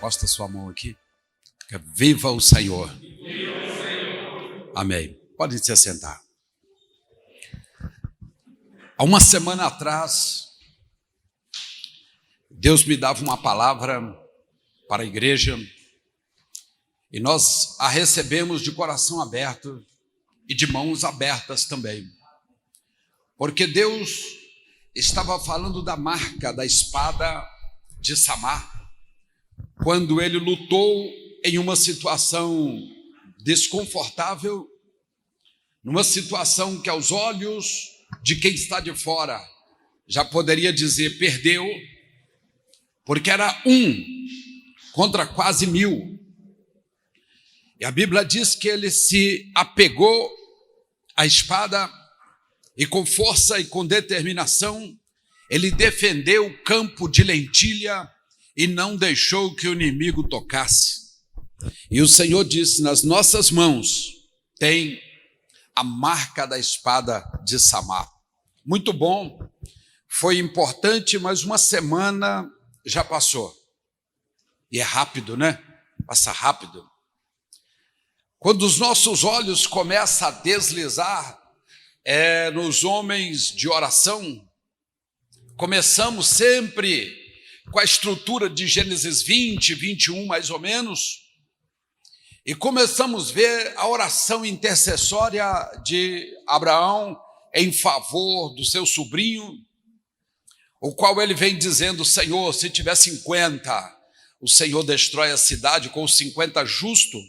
Encosta sua mão aqui. Viva o Senhor. Amém. Podem se assentar. Há uma semana atrás, Deus me dava uma palavra para a igreja e nós a recebemos de coração aberto e de mãos abertas também. Porque Deus estava falando da marca da espada de Samar, quando ele lutou em uma situação desconfortável, numa situação que aos olhos de quem está de fora já poderia dizer perdeu, porque era 1 contra quase 1000. E a Bíblia diz que ele se apegou à espada e com força e com determinação ele defendeu o campo de lentilha e não deixou que o inimigo tocasse. E o Senhor disse: nas nossas mãos tem a marca da espada de Samar. Muito bom, foi importante, mas uma semana já passou. E é rápido, né? Passa rápido. Quando os nossos olhos começam a deslizar nos homens de oração, começamos sempre com a estrutura de Gênesis 20, 21 mais ou menos, e começamos a ver a oração intercessória de Abraão em favor do seu sobrinho, o qual ele vem dizendo: Senhor, se tiver 50, o Senhor destrói a cidade com os 50 justos.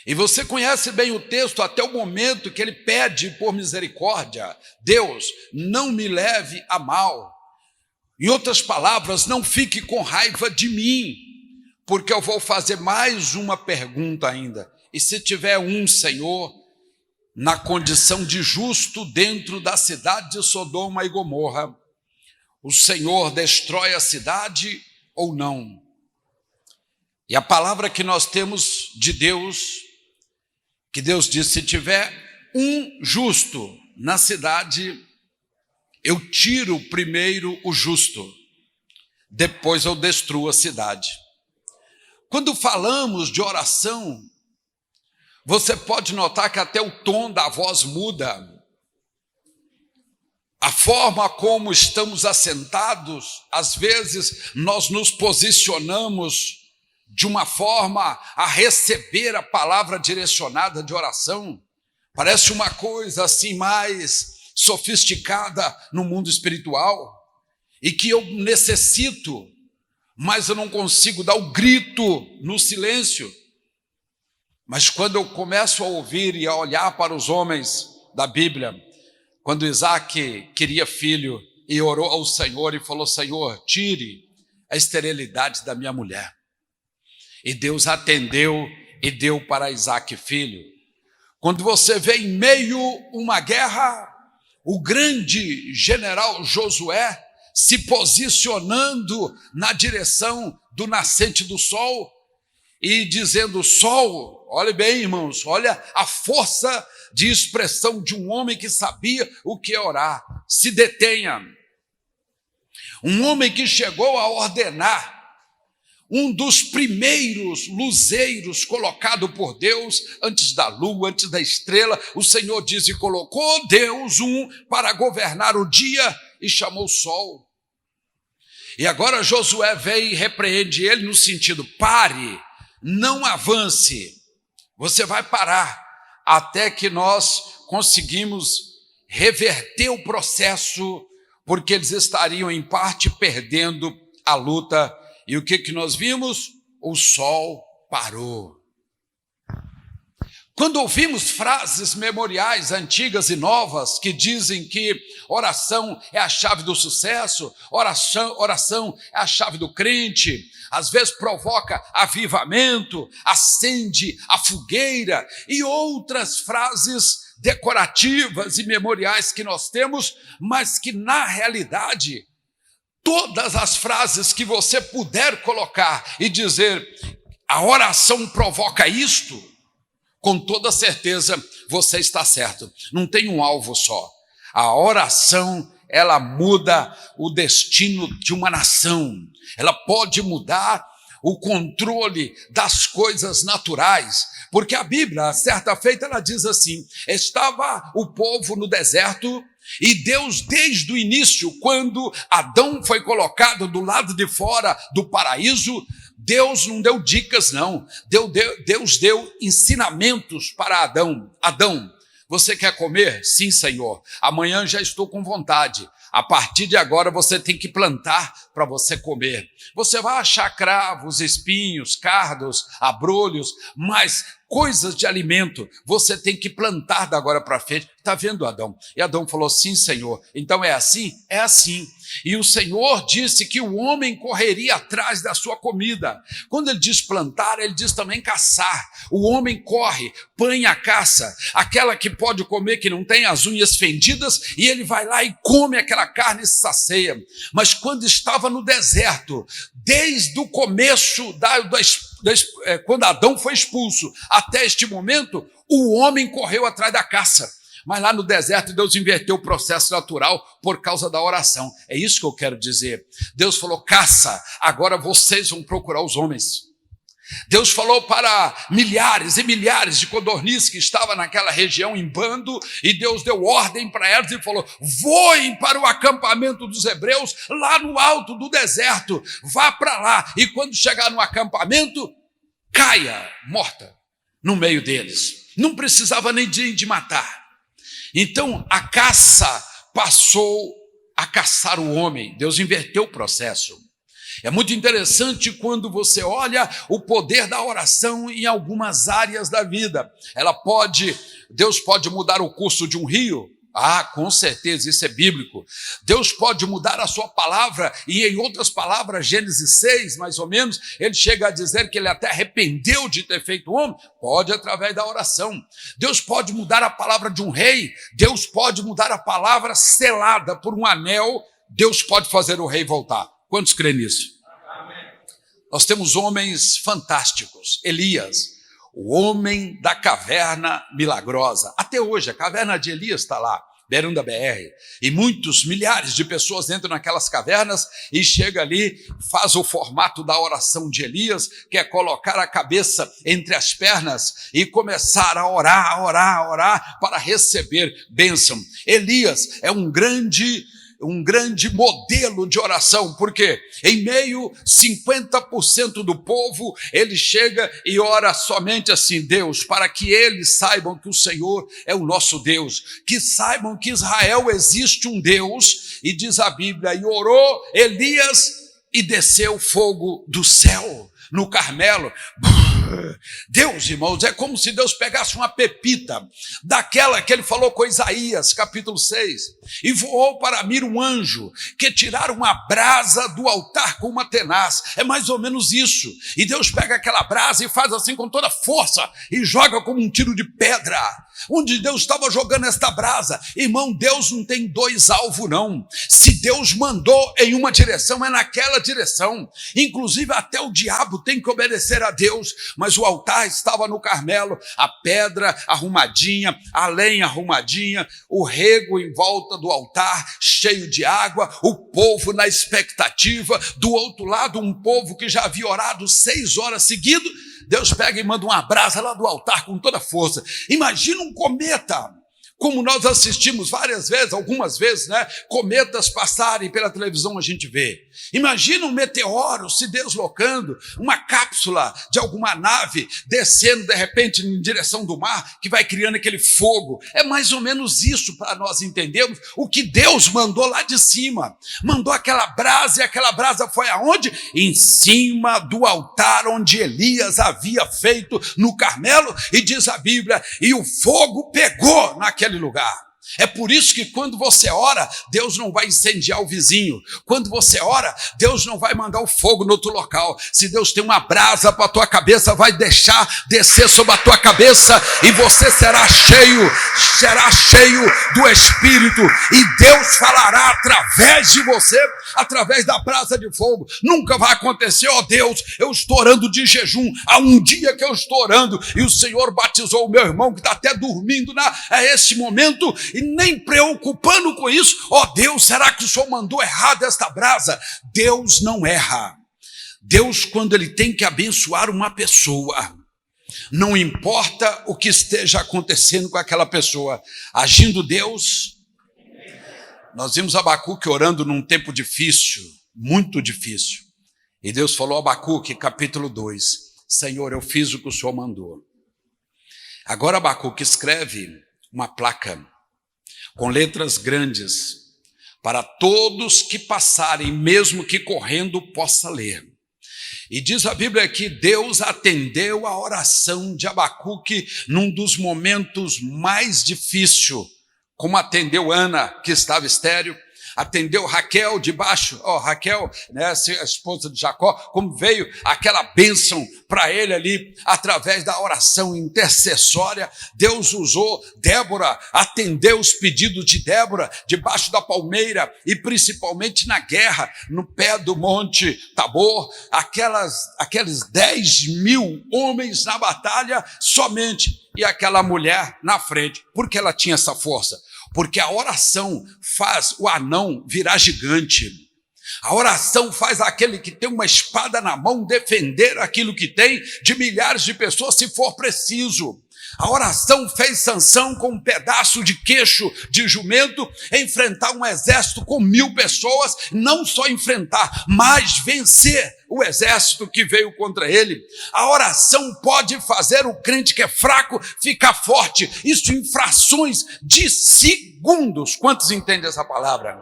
E você conhece bem o texto até o momento que ele pede por misericórdia: Deus, não me leve a mal. Em outras palavras, não fique com raiva de mim, porque eu vou fazer mais uma pergunta ainda. E se tiver um, Senhor, na condição de justo dentro da cidade de Sodoma e Gomorra, o Senhor destrói a cidade ou não? E a palavra que nós temos de Deus, que Deus diz: se tiver um justo na cidade, eu tiro primeiro o justo, depois eu destruo a cidade. Quando falamos de oração, você pode notar que até o tom da voz muda. A forma como estamos assentados, às vezes nós nos posicionamos de uma forma a receber a palavra direcionada de oração. Parece uma coisa assim mais sofisticada no mundo espiritual, e que eu necessito, mas eu não consigo dar o grito no silêncio. Mas quando eu começo a ouvir e a olhar para os homens da Bíblia, quando Isaac queria filho e orou ao Senhor e falou: Senhor, tire a esterilidade da minha mulher. E Deus atendeu e deu para Isaac filho. Quando você vê em meio a uma guerra, o grande general Josué se posicionando na direção do nascente do sol e dizendo: sol, olhe bem, irmãos, olha a força de expressão de um homem que sabia o que é orar. Se detenha. Um homem que chegou a ordenar um dos primeiros luzeiros colocado por Deus, antes da lua, antes da estrela. O Senhor diz: e colocou Deus um para governar o dia, e chamou o sol. E agora Josué vem e repreende ele no sentido: pare, não avance, você vai parar, até que nós conseguimos reverter o processo, porque eles estariam em parte perdendo a luta. E o que nós vimos? O sol parou. Quando ouvimos frases memoriais antigas e novas que dizem que oração é a chave do sucesso, oração é a chave do crente, às vezes provoca avivamento, acende a fogueira, e outras frases decorativas e memoriais que nós temos, mas que na realidade, todas as frases que você puder colocar e dizer: a oração provoca isto, com toda certeza você está certo. Não tem um alvo só. A oração, ela muda o destino de uma nação. Ela pode mudar o controle das coisas naturais, porque a Bíblia, certa feita, ela diz assim: estava o povo no deserto e Deus, desde o início, quando Adão foi colocado do lado de fora do paraíso, Deus não deu dicas, não. Deus deu ensinamentos para Adão. Adão, você quer comer? Sim, Senhor. Amanhã já estou com vontade. A partir de agora você tem que plantar para você comer. Você vai achar cravos, espinhos, cardos, abrolhos, mas coisas de alimento você tem que plantar da agora para frente. Está vendo, Adão? E Adão falou: sim, Senhor. Então é assim? É assim. E o Senhor disse que o homem correria atrás da sua comida. Quando ele diz plantar, ele diz também caçar. O homem corre, põe a caça, aquela que pode comer, que não tem as unhas fendidas, e ele vai lá e come aquela carne e se sacia. Mas quando estava no deserto, desde o começo, quando Adão foi expulso, até este momento, o homem correu atrás da caça. Mas lá no deserto Deus inverteu o processo natural por causa da oração. É isso que eu quero dizer. Deus falou: caça, agora vocês vão procurar os homens. Deus falou para milhares e milhares de codornizes que estavam naquela região em bando, e Deus deu ordem para elas e falou: voem para o acampamento dos hebreus lá no alto do deserto, vá para lá, e quando chegar no acampamento, caia morta no meio deles. Não precisava nem de matar. Então a caça passou a caçar o homem. Deus inverteu o processo. É muito interessante quando você olha o poder da oração em algumas áreas da vida. Deus pode mudar o curso de um rio. Ah, com certeza, isso é bíblico. Deus pode mudar a sua palavra, e em outras palavras, Gênesis 6, mais ou menos, ele chega a dizer que ele até arrependeu de ter feito o homem. Pode através da oração. Deus pode mudar a palavra de um rei. Deus pode mudar a palavra selada por um anel. Deus pode fazer o rei voltar. Quantos creem nisso? Amém. Nós temos homens fantásticos. Elias, o homem da caverna milagrosa. Até hoje, a caverna de Elias está lá, beirão da BR. E milhares de pessoas entram naquelas cavernas e chega ali, faz o formato da oração de Elias, que é colocar a cabeça entre as pernas e começar a orar para receber bênção. Elias é um grande modelo de oração, porque em meio 50% do povo, ele chega e ora somente assim: Deus, para que eles saibam que o Senhor é o nosso Deus, que saibam que Israel existe um Deus. E diz a Bíblia: e orou Elias e desceu fogo do céu no Carmelo. Deus, irmãos, é como se Deus pegasse uma pepita daquela que ele falou com Isaías, capítulo 6, e voou para mim um anjo que tiraram uma brasa do altar com uma tenaz. É mais ou menos isso. E Deus pega aquela brasa e faz assim com toda força e joga como um tiro de pedra. Onde Deus estava jogando esta brasa, irmão, Deus não tem dois alvos, não. Se Deus mandou em uma direção, é naquela direção. Inclusive até o diabo tem que obedecer a Deus. Mas o altar estava no Carmelo, a pedra arrumadinha, a lenha arrumadinha, o rego em volta do altar, cheio de água, o povo na expectativa. Do outro lado, um povo que já havia orado 6 horas seguidas. Deus pega e manda uma brasa lá do altar com toda força. Imagina um cometa, como nós assistimos várias vezes, algumas vezes, né? Cometas passarem pela televisão, a gente vê. Imagina um meteoro se deslocando, uma cápsula de alguma nave descendo de repente em direção do mar, que vai criando aquele fogo. É mais ou menos isso para nós entendermos o que Deus mandou lá de cima. Mandou aquela brasa, e aquela brasa foi aonde? Em cima do altar onde Elias havia feito no Carmelo, e diz a Bíblia, e o fogo pegou naquele lugar. É por isso que quando você ora, Deus não vai incendiar o vizinho. Quando você ora, Deus não vai mandar o fogo no outro local. Se Deus tem uma brasa para a tua cabeça, vai deixar descer sobre a tua cabeça, e você será cheio do Espírito, e Deus falará através de você, através da brasa de fogo. Nunca vai acontecer: ó Deus, eu estou orando de jejum, há um dia que eu estou orando e o Senhor batizou o meu irmão que está até dormindo a esse momento, e nem preocupando com isso. Ó Deus, será que o Senhor mandou errado esta brasa? Deus não erra. Deus, quando Ele tem que abençoar uma pessoa, não importa o que esteja acontecendo com aquela pessoa, agindo Deus. Nós vimos Abacuque orando num tempo difícil, muito difícil. E Deus falou a Abacuque, capítulo 2, Senhor, eu fiz o que o Senhor mandou. Agora Abacuque escreve uma placa com letras grandes para todos que passarem, mesmo que correndo possa ler. E diz a Bíblia que Deus atendeu a oração de Abacuque num dos momentos mais difíceis, como atendeu Ana, que estava estéril, atendeu Raquel debaixo, Raquel, né, a esposa de Jacó, como veio aquela bênção para ele ali, através da oração intercessória. Deus usou Débora, atendeu os pedidos de Débora, debaixo da palmeira, e principalmente na guerra, no pé do monte Tabor, aqueles 10.000 homens na batalha somente, e aquela mulher na frente. Por que ela tinha essa força? Porque a oração faz o anão virar gigante. A oração faz aquele que tem uma espada na mão defender aquilo que tem de milhares de pessoas, se for preciso. A oração fez Sansão com um pedaço de queixo de jumento enfrentar um exército com 1.000 pessoas, não só enfrentar, mas vencer o exército que veio contra ele. A oração pode fazer o crente que é fraco ficar forte, isso em frações de segundos. Quantos entendem essa palavra?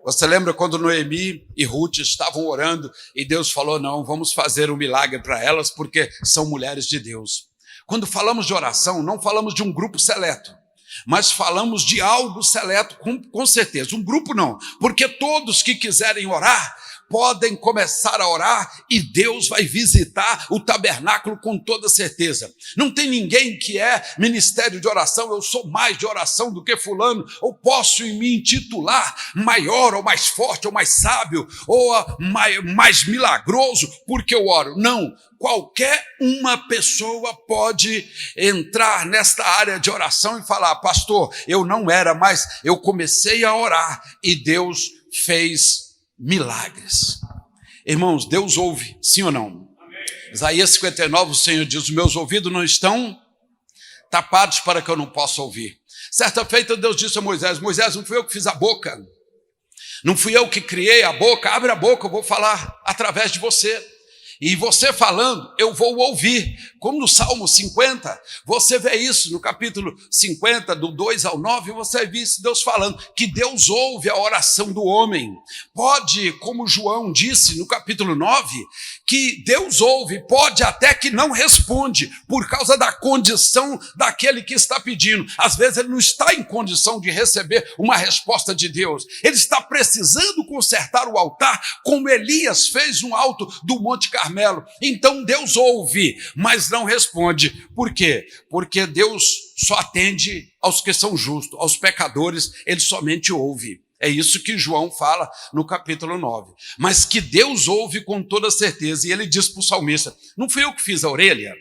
Você lembra quando Noemi e Ruth estavam orando e Deus falou, não, vamos fazer um milagre para elas porque são mulheres de Deus. Quando falamos de oração, não falamos de um grupo seleto, mas falamos de algo seleto, com certeza. Um grupo não, porque todos que quiserem orar, podem começar a orar e Deus vai visitar o tabernáculo com toda certeza. Não tem ninguém que é ministério de oração, eu sou mais de oração do que fulano, ou posso me intitular maior, ou mais forte, ou mais sábio, ou mais milagroso, porque eu oro. Não. Qualquer uma pessoa pode entrar nesta área de oração e falar, pastor, eu não era, mas eu comecei a orar e Deus fez milagres. Irmãos, Deus ouve, sim ou não? Amém. Isaías 59, o Senhor diz, os meus ouvidos não estão tapados para que eu não possa ouvir. Certa feita Deus disse a Moisés, Moisés, não fui eu que fiz a boca, não fui eu que criei a boca, abre a boca, eu vou falar através de você. E você falando, eu vou ouvir. Como no Salmo 50, você vê isso no capítulo 50, do 2 ao 9, você vê isso, Deus falando que Deus ouve a oração do homem. Pode, como João disse no capítulo 9, que Deus ouve, pode até que não responde, por causa da condição daquele que está pedindo. Às vezes ele não está em condição de receber uma resposta de Deus. Ele está precisando consertar o altar, como Elias fez no alto do Monte Carmelo. Então Deus ouve, mas não responde. Por quê? Porque Deus só atende aos que são justos, aos pecadores ele somente ouve. É isso que João fala no capítulo 9. Mas que Deus ouve com toda certeza. E ele diz para o salmista, não fui eu que fiz a orelha?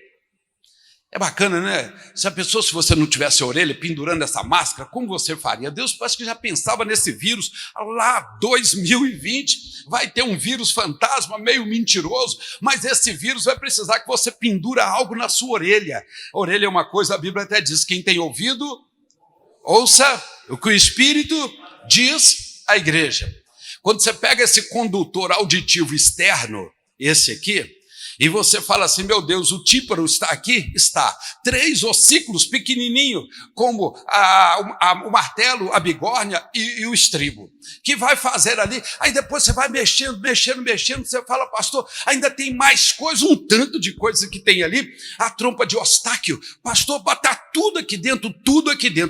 É bacana, né? Se você não tivesse a orelha pendurando essa máscara, como você faria? Deus parece que já pensava nesse vírus lá 2020, vai ter um vírus fantasma meio mentiroso, mas esse vírus vai precisar que você pendura algo na sua orelha. A orelha é uma coisa, a Bíblia até diz, quem tem ouvido, ouça o que o Espírito diz à igreja. Quando você pega esse condutor auditivo externo, esse aqui, e você fala assim, meu Deus, o tímpano está aqui? Está. 3 ossículos pequenininho, como o martelo, a bigorna e o estribo, que vai fazer ali. Aí depois você vai mexendo, você fala, pastor, ainda tem mais coisa, um tanto de coisa que tem ali. A trompa de Eustáquio, pastor, botar tudo aqui dentro.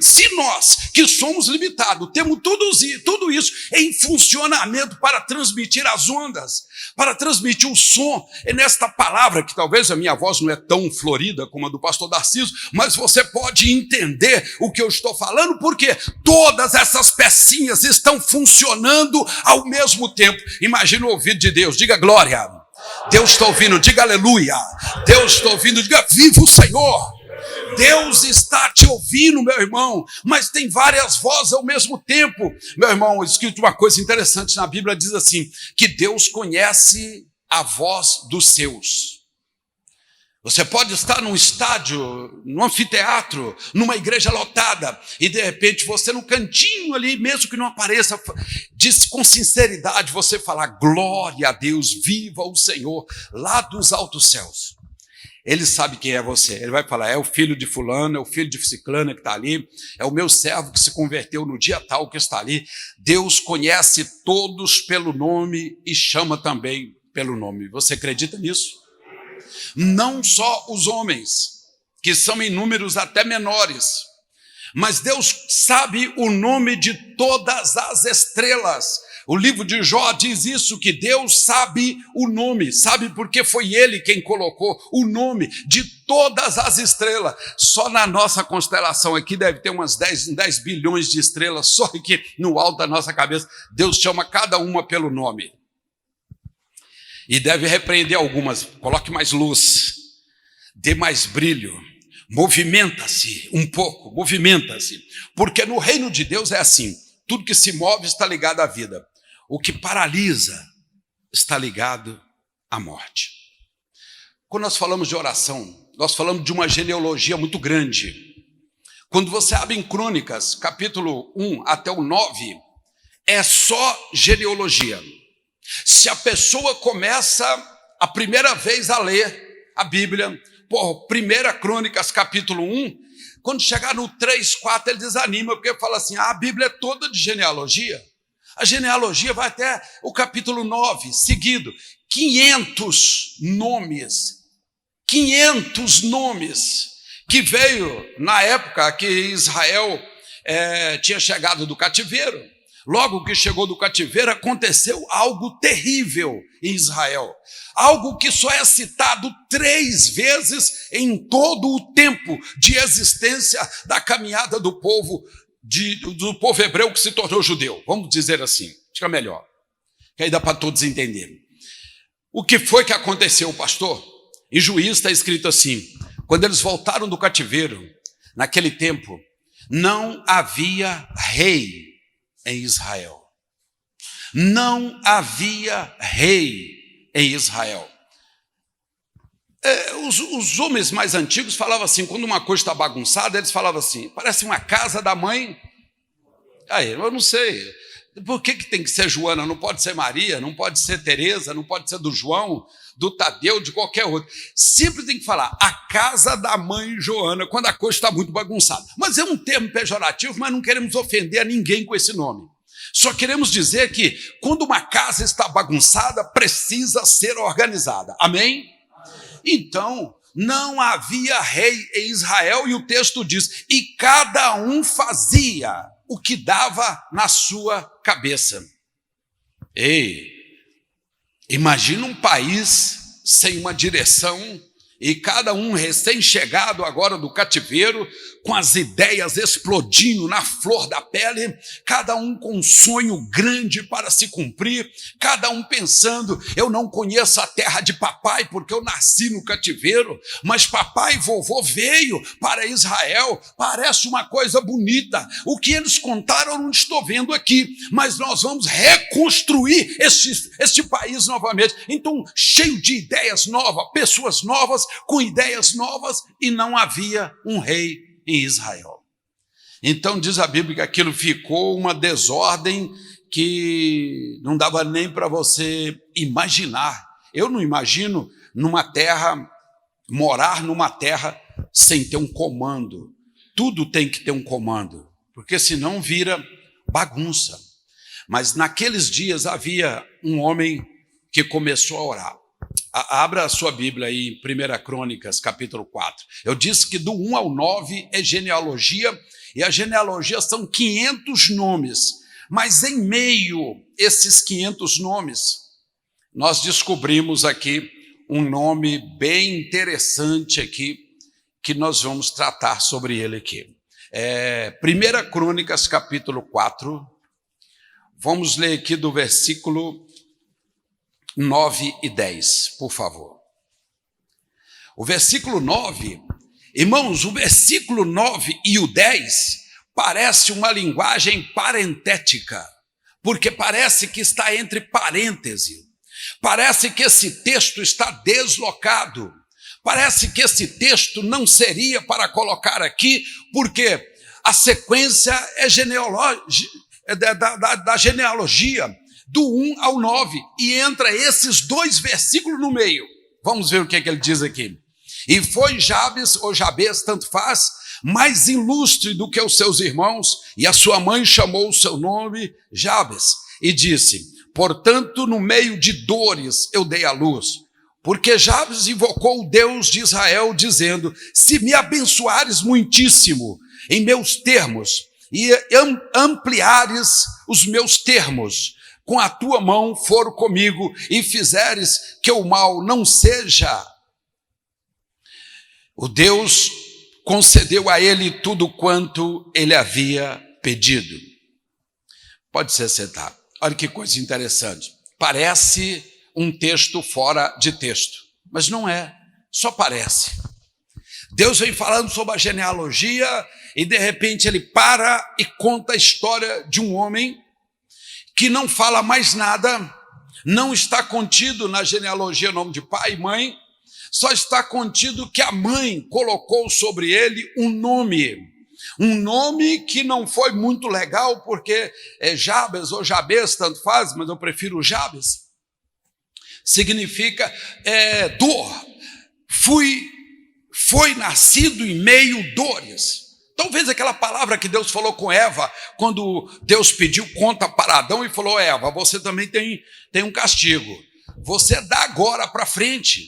Se nós, que somos limitados, temos tudo isso em funcionamento para transmitir as ondas, para transmitir o som, é nesta palavra, que talvez a minha voz não é tão florida como a do pastor Darciso, mas você pode entender o que eu estou falando, porque todas essas pecinhas estão funcionando ao mesmo tempo. Imagina o ouvido de Deus, diga glória. Deus está ouvindo, diga aleluia. Deus está ouvindo, diga viva o Senhor. Deus está te ouvindo, meu irmão, mas tem várias vozes ao mesmo tempo. Meu irmão, escrito uma coisa interessante na Bíblia, diz assim, que Deus conhece a voz dos seus. Você pode estar num estádio, num anfiteatro, numa igreja lotada, e de repente você no cantinho ali, mesmo que não apareça, diz com sinceridade, você falar, glória a Deus, viva o Senhor, lá dos altos céus. Ele sabe quem é você, ele vai falar, é o filho de fulano, é o filho de ciclana que está ali, é o meu servo que se converteu no dia tal que está ali. Deus conhece todos pelo nome e chama também pelo nome. Você acredita nisso? Não só os homens, que são em números até menores, mas Deus sabe o nome de todas as estrelas. O livro de Jó diz isso, que Deus sabe o nome, sabe porque foi Ele quem colocou o nome de todas as estrelas. Só na nossa constelação aqui deve ter umas 10 bilhões de estrelas, só aqui no alto da nossa cabeça, Deus chama cada uma pelo nome. E deve repreender algumas, coloque mais luz, dê mais brilho, movimenta-se um pouco, movimenta-se. Porque no reino de Deus é assim, tudo que se move está ligado à vida. O que paralisa está ligado à morte. Quando nós falamos de oração, nós falamos de uma genealogia muito grande. Quando você abre em Crônicas, capítulo 1 até o 9, é só genealogia. Se a pessoa começa a primeira vez a ler a Bíblia, por 1 Crônicas, capítulo 1, quando chegar no 3, 4, ele desanima, porque fala assim, a Bíblia é toda de genealogia. A genealogia vai até o capítulo 9, seguido, 500 nomes que veio na época que Israel tinha chegado do cativeiro. Logo que chegou do cativeiro, aconteceu algo terrível em Israel. Algo que só é citado 3 vezes em todo o tempo de existência da caminhada do povo hebreu que se tornou judeu. Vamos dizer assim, fica melhor, que aí dá para todos entenderem. O que foi que aconteceu, pastor? Em Juízes está escrito assim, quando eles voltaram do cativeiro, naquele tempo, não havia rei em Israel. Não havia rei em Israel. Os homens mais antigos falavam assim, quando uma coisa está bagunçada, eles falavam assim, parece uma casa da mãe. Aí, eu não sei, por que tem que ser Joana? Não pode ser Maria, não pode ser Teresa, não pode ser do João, do Tadeu, de qualquer outro. Sempre tem que falar, a casa da mãe Joana, quando a coisa está muito bagunçada. Mas é um termo pejorativo, mas não queremos ofender a ninguém com esse nome. Só queremos dizer que quando uma casa está bagunçada, precisa ser organizada. Amém? Então, não havia rei em Israel, e o texto diz, e cada um fazia o que dava na sua cabeça. Ei, imagina um país sem uma direção, e cada um recém-chegado agora do cativeiro, com as ideias explodindo na flor da pele, cada um com um sonho grande para se cumprir, cada um pensando, eu não conheço a terra de papai porque eu nasci no cativeiro, mas papai e vovô veio para Israel, parece uma coisa bonita, o que eles contaram eu não estou vendo aqui, mas nós vamos reconstruir este país novamente. Então, cheio de ideias novas, pessoas novas, com ideias novas, e não havia um rei em Israel. Então diz a Bíblia que aquilo ficou uma desordem que não dava nem para você imaginar. Eu não imagino morar numa terra sem ter um comando. Tudo tem que ter um comando, porque senão vira bagunça. Mas naqueles dias havia um homem que começou a orar. Abra a sua Bíblia aí em 1 Crônicas, capítulo 4. Eu disse que do 1 ao 9 é genealogia, e a genealogia são 500 nomes. Mas em meio a esses 500 nomes, nós descobrimos aqui um nome bem interessante aqui, que nós vamos tratar sobre ele aqui. 1 Crônicas, capítulo 4, vamos ler aqui do versículo 9 e 10, por favor. O versículo 9, irmãos, o versículo 9 e o 10 parece uma linguagem parentética, porque parece que está entre parênteses. Parece que esse texto está deslocado. Parece que esse texto não seria para colocar aqui, porque a sequência é da genealogia, do 1 ao 9, e entra esses dois versículos no meio. Vamos ver o que ele diz aqui. E foi Jabes, ou Jabes, tanto faz, mais ilustre do que os seus irmãos, e a sua mãe chamou o seu nome Jabes, e disse: portanto, no meio de dores eu dei à luz. Porque Jabes invocou o Deus de Israel, dizendo: se me abençoares muitíssimo em meus termos, e ampliares os meus termos, com a tua mão for comigo, e fizeres que o mal não seja. O Deus concedeu a ele tudo quanto ele havia pedido. Pode ser sentado. Olha que coisa interessante. Parece um texto fora de texto, mas não é, só parece. Deus vem falando sobre a genealogia e de repente ele para e conta a história de um homem que não fala mais nada, não está contido na genealogia o nome de pai e mãe, só está contido que a mãe colocou sobre ele um nome que não foi muito legal, porque Jabes ou Jabes, tanto faz, mas eu prefiro Jabes. Significa dor. Foi nascido em meio dores. Talvez aquela palavra que Deus falou com Eva, quando Deus pediu conta para Adão e falou: Eva, você também tem um castigo. Você dá agora para frente.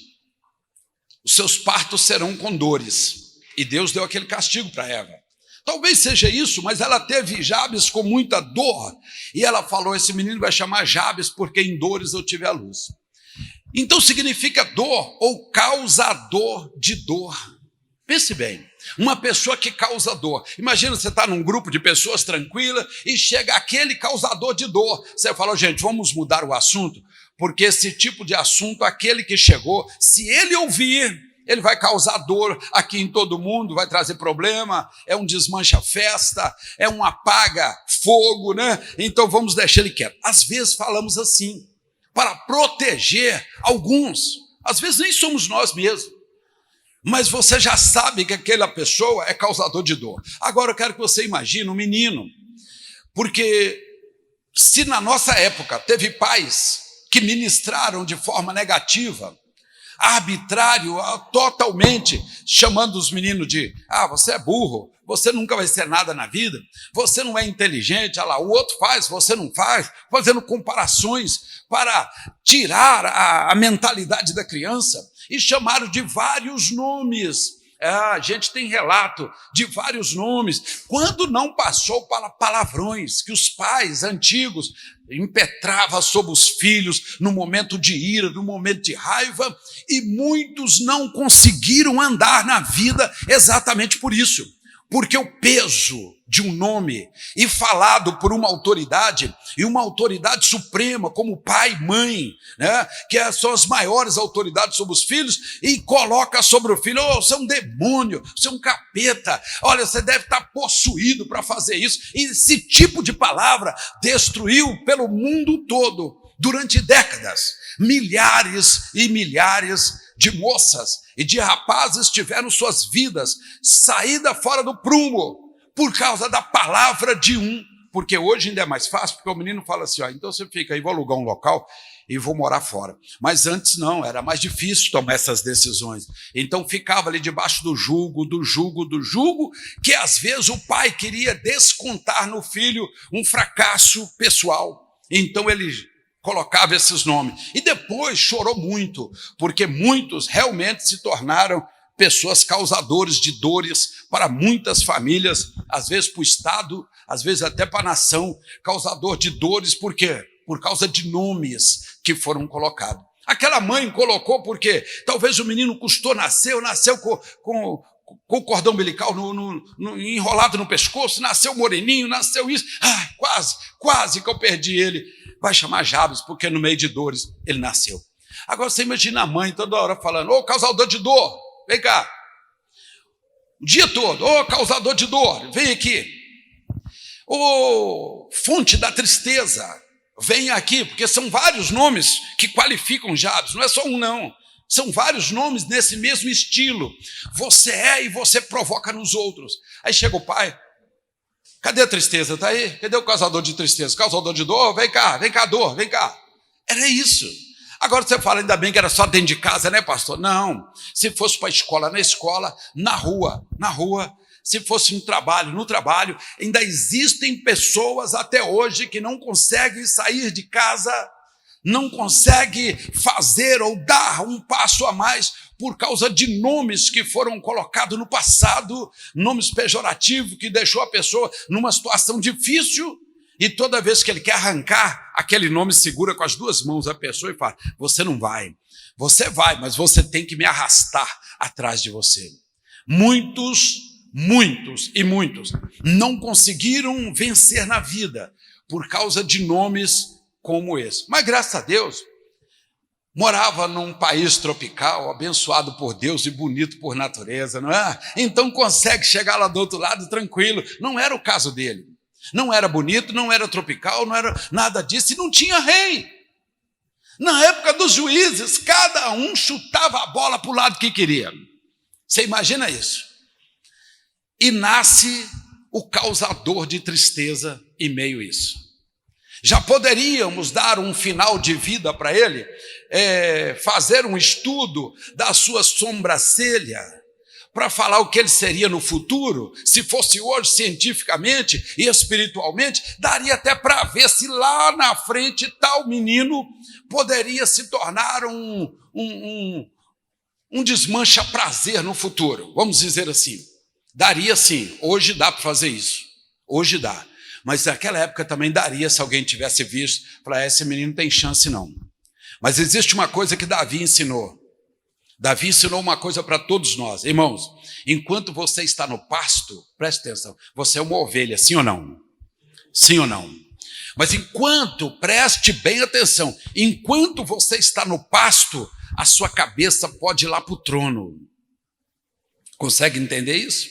Os seus partos serão com dores. E Deus deu aquele castigo para Eva. Talvez seja isso, mas ela teve Jabes com muita dor. E ela falou: esse menino vai chamar Jabes porque em dores eu tive a luz. Então significa dor ou causador de dor. Pense bem, uma pessoa que causa dor. Imagina você está num grupo de pessoas tranquilas e chega aquele causador de dor. Você fala: gente, vamos mudar o assunto, porque esse tipo de assunto, aquele que chegou, se ele ouvir, ele vai causar dor aqui em todo mundo, vai trazer problema, é um desmancha-festa, é um apaga-fogo, né? Então vamos deixar ele quieto. Às vezes falamos assim, para proteger alguns. Às vezes nem somos nós mesmos. Mas você já sabe que aquela pessoa é causador de dor. Agora eu quero que você imagine um menino. Porque se na nossa época teve pais que ministraram de forma negativa, arbitrário, totalmente, chamando os meninos de: você é burro, você nunca vai ser nada na vida, você não é inteligente, olha lá, o outro faz, você não faz, fazendo comparações para tirar a mentalidade da criança, e chamaram de vários nomes. A gente tem relato de vários nomes, quando não passou para palavrões que os pais antigos impetravam sobre os filhos no momento de ira, no momento de raiva, e muitos não conseguiram andar na vida exatamente por isso. Porque o peso de um nome, e falado por uma autoridade, e uma autoridade suprema, como pai e mãe, né, que são as maiores autoridades sobre os filhos, e coloca sobre o filho: você é um demônio, você é um capeta, olha, você deve estar possuído para fazer isso. E esse tipo de palavra destruiu pelo mundo todo, durante décadas, milhares e milhares de moças e de rapazes tiveram suas vidas saída fora do prumo por causa da palavra de um. Porque hoje ainda é mais fácil, porque o menino fala assim: então você fica aí, vou alugar um local e vou morar fora. Mas antes não, era mais difícil tomar essas decisões. Então ficava ali debaixo do jugo, que às vezes o pai queria descontar no filho um fracasso pessoal. Então ele colocava esses nomes. E depois chorou muito, porque muitos realmente se tornaram pessoas causadores de dores para muitas famílias, às vezes para o Estado, às vezes até para a nação. Causador de dores, por quê? Por causa de nomes que foram colocados. Aquela mãe colocou porque talvez o menino nasceu com o cordão umbilical enrolado no pescoço, nasceu moreninho, nasceu isso, quase que eu perdi ele. Vai chamar Jabes, porque no meio de dores ele nasceu. Agora você imagina a mãe toda hora falando: ô causador de dor, vem cá. O dia todo: ô causador de dor, vem aqui. Ô fonte da tristeza, vem aqui, porque são vários nomes que qualificam Jabes, não é só um não. São vários nomes nesse mesmo estilo. Você é e você provoca nos outros. Aí chega o pai, cadê a tristeza? Está aí? Cadê o causador de tristeza? Causador de dor? Vem cá, dor, vem cá. Era isso. Agora você fala, ainda bem que era só dentro de casa, né, pastor? Não. Se fosse para a escola, na escola, na rua. Se fosse no trabalho. Ainda existem pessoas até hoje que não conseguem sair de casa, não conseguem fazer ou dar um passo a mais por causa de nomes que foram colocados no passado, nomes pejorativos que deixou a pessoa numa situação difícil, e toda vez que ele quer arrancar, aquele nome segura com as duas mãos a pessoa e fala, você não vai, você vai, mas você tem que me arrastar atrás de você. Muitos não conseguiram vencer na vida por causa de nomes como esse. Mas graças a Deus, morava num país tropical, abençoado por Deus e bonito por natureza, não é? Então consegue chegar lá do outro lado tranquilo. Não era o caso dele. Não era bonito, não era tropical, não era nada disso, e não tinha rei. Na época dos juízes, cada um chutava a bola para o lado que queria. Você imagina isso? E nasce o causador de tristeza em meio a isso. Já poderíamos dar um final de vida para ele, fazer um estudo da sua sobrancelha, para falar o que ele seria no futuro. Se fosse hoje, cientificamente e espiritualmente, daria até para ver se lá na frente tal menino poderia se tornar um desmancha prazer no futuro, vamos dizer assim. Daria sim, hoje dá para fazer isso, hoje dá. Mas naquela época também daria, se alguém tivesse visto, falar, esse menino não tem chance não. Mas existe uma coisa que Davi ensinou. Davi ensinou uma coisa para todos nós. Irmãos, enquanto você está no pasto, preste atenção, você é uma ovelha, sim ou não? Sim ou não? Mas preste bem atenção, enquanto você está no pasto, a sua cabeça pode ir lá para o trono. Consegue entender isso?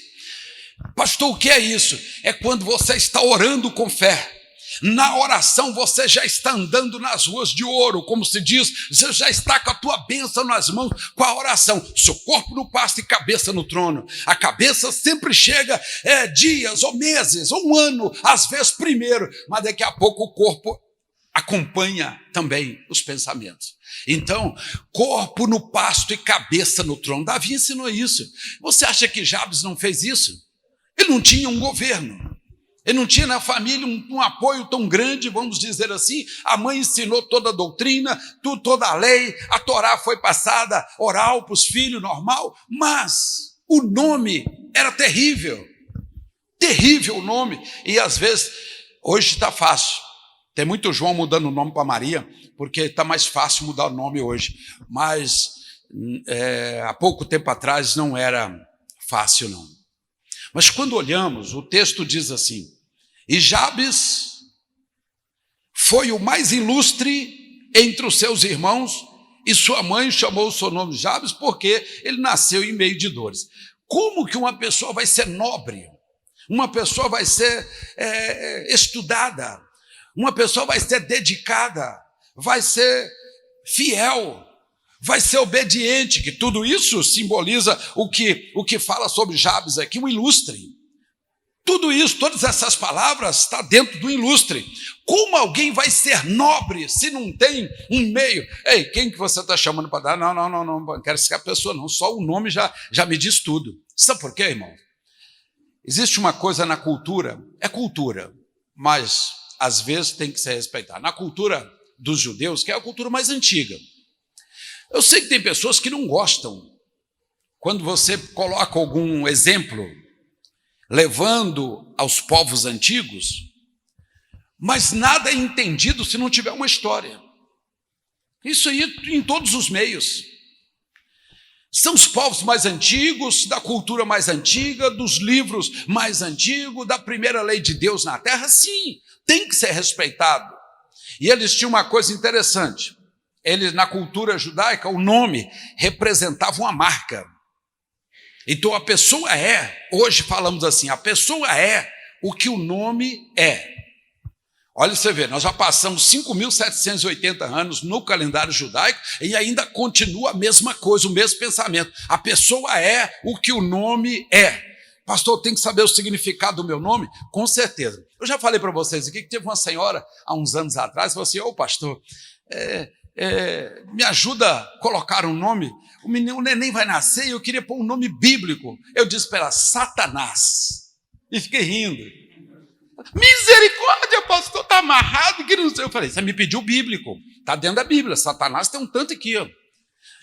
Pastor, o que é isso? É quando você está orando com fé. Na oração você já está andando nas ruas de ouro, como se diz, você já está com a tua bênção nas mãos, com a oração, seu corpo no pasto e cabeça no trono. A cabeça sempre chega dias ou meses, ou um ano, às vezes primeiro, mas daqui a pouco o corpo acompanha também os pensamentos. Então, corpo no pasto e cabeça no trono. Davi ensinou isso. Você acha que Jabes não fez isso? Ele não tinha um governo. Ele não tinha na família um apoio tão grande, vamos dizer assim. A mãe ensinou toda a doutrina, toda a lei, a Torá foi passada oral para os filhos, normal, mas o nome era terrível. Terrível o nome. E às vezes, hoje está fácil. Tem muito João mudando o nome para Maria, porque está mais fácil mudar o nome hoje. Mas há pouco tempo atrás não era fácil, não. Mas quando olhamos, o texto diz assim, e Jabes foi o mais ilustre entre os seus irmãos, e sua mãe chamou o seu nome de Jabes, porque ele nasceu em meio de dores. Como que uma pessoa vai ser nobre? Uma pessoa vai ser estudada? Uma pessoa vai ser dedicada? Vai ser fiel? Vai ser obediente, que tudo isso simboliza o que fala sobre Jabes aqui, o ilustre. Tudo isso, todas essas palavras estão dentro do ilustre. Como alguém vai ser nobre se não tem um meio? Ei, quem que você está chamando para dar? Não quero ser a pessoa não, só o nome já me diz tudo. Sabe por quê, irmão? Existe uma coisa na cultura, é cultura, mas às vezes tem que ser respeitada. Na cultura dos judeus, que é a cultura mais antiga, eu sei que tem pessoas que não gostam quando você coloca algum exemplo levando aos povos antigos, mas nada é entendido se não tiver uma história. Isso aí em todos os meios. São os povos mais antigos, da cultura mais antiga, dos livros mais antigos, da primeira lei de Deus na terra, sim, tem que ser respeitado. E eles tinham uma coisa interessante. Eles, na cultura judaica, o nome representava uma marca. Então a pessoa hoje falamos assim, a pessoa é o que o nome é. Olha, você vê, nós já passamos 5.780 anos no calendário judaico e ainda continua a mesma coisa, o mesmo pensamento. A pessoa é o que o nome é. Pastor, tem que saber o significado do meu nome? Com certeza. Eu já falei para vocês aqui que teve uma senhora, há uns anos atrás, falou assim, ô pastor, me ajuda a colocar um nome? O neném vai nascer e eu queria pôr um nome bíblico. Eu disse para ela, Satanás. E fiquei rindo. Misericórdia, pastor, está amarrado. Que não sei. Eu falei, você me pediu bíblico. Está dentro da Bíblia. Satanás tem um tanto aqui, ó.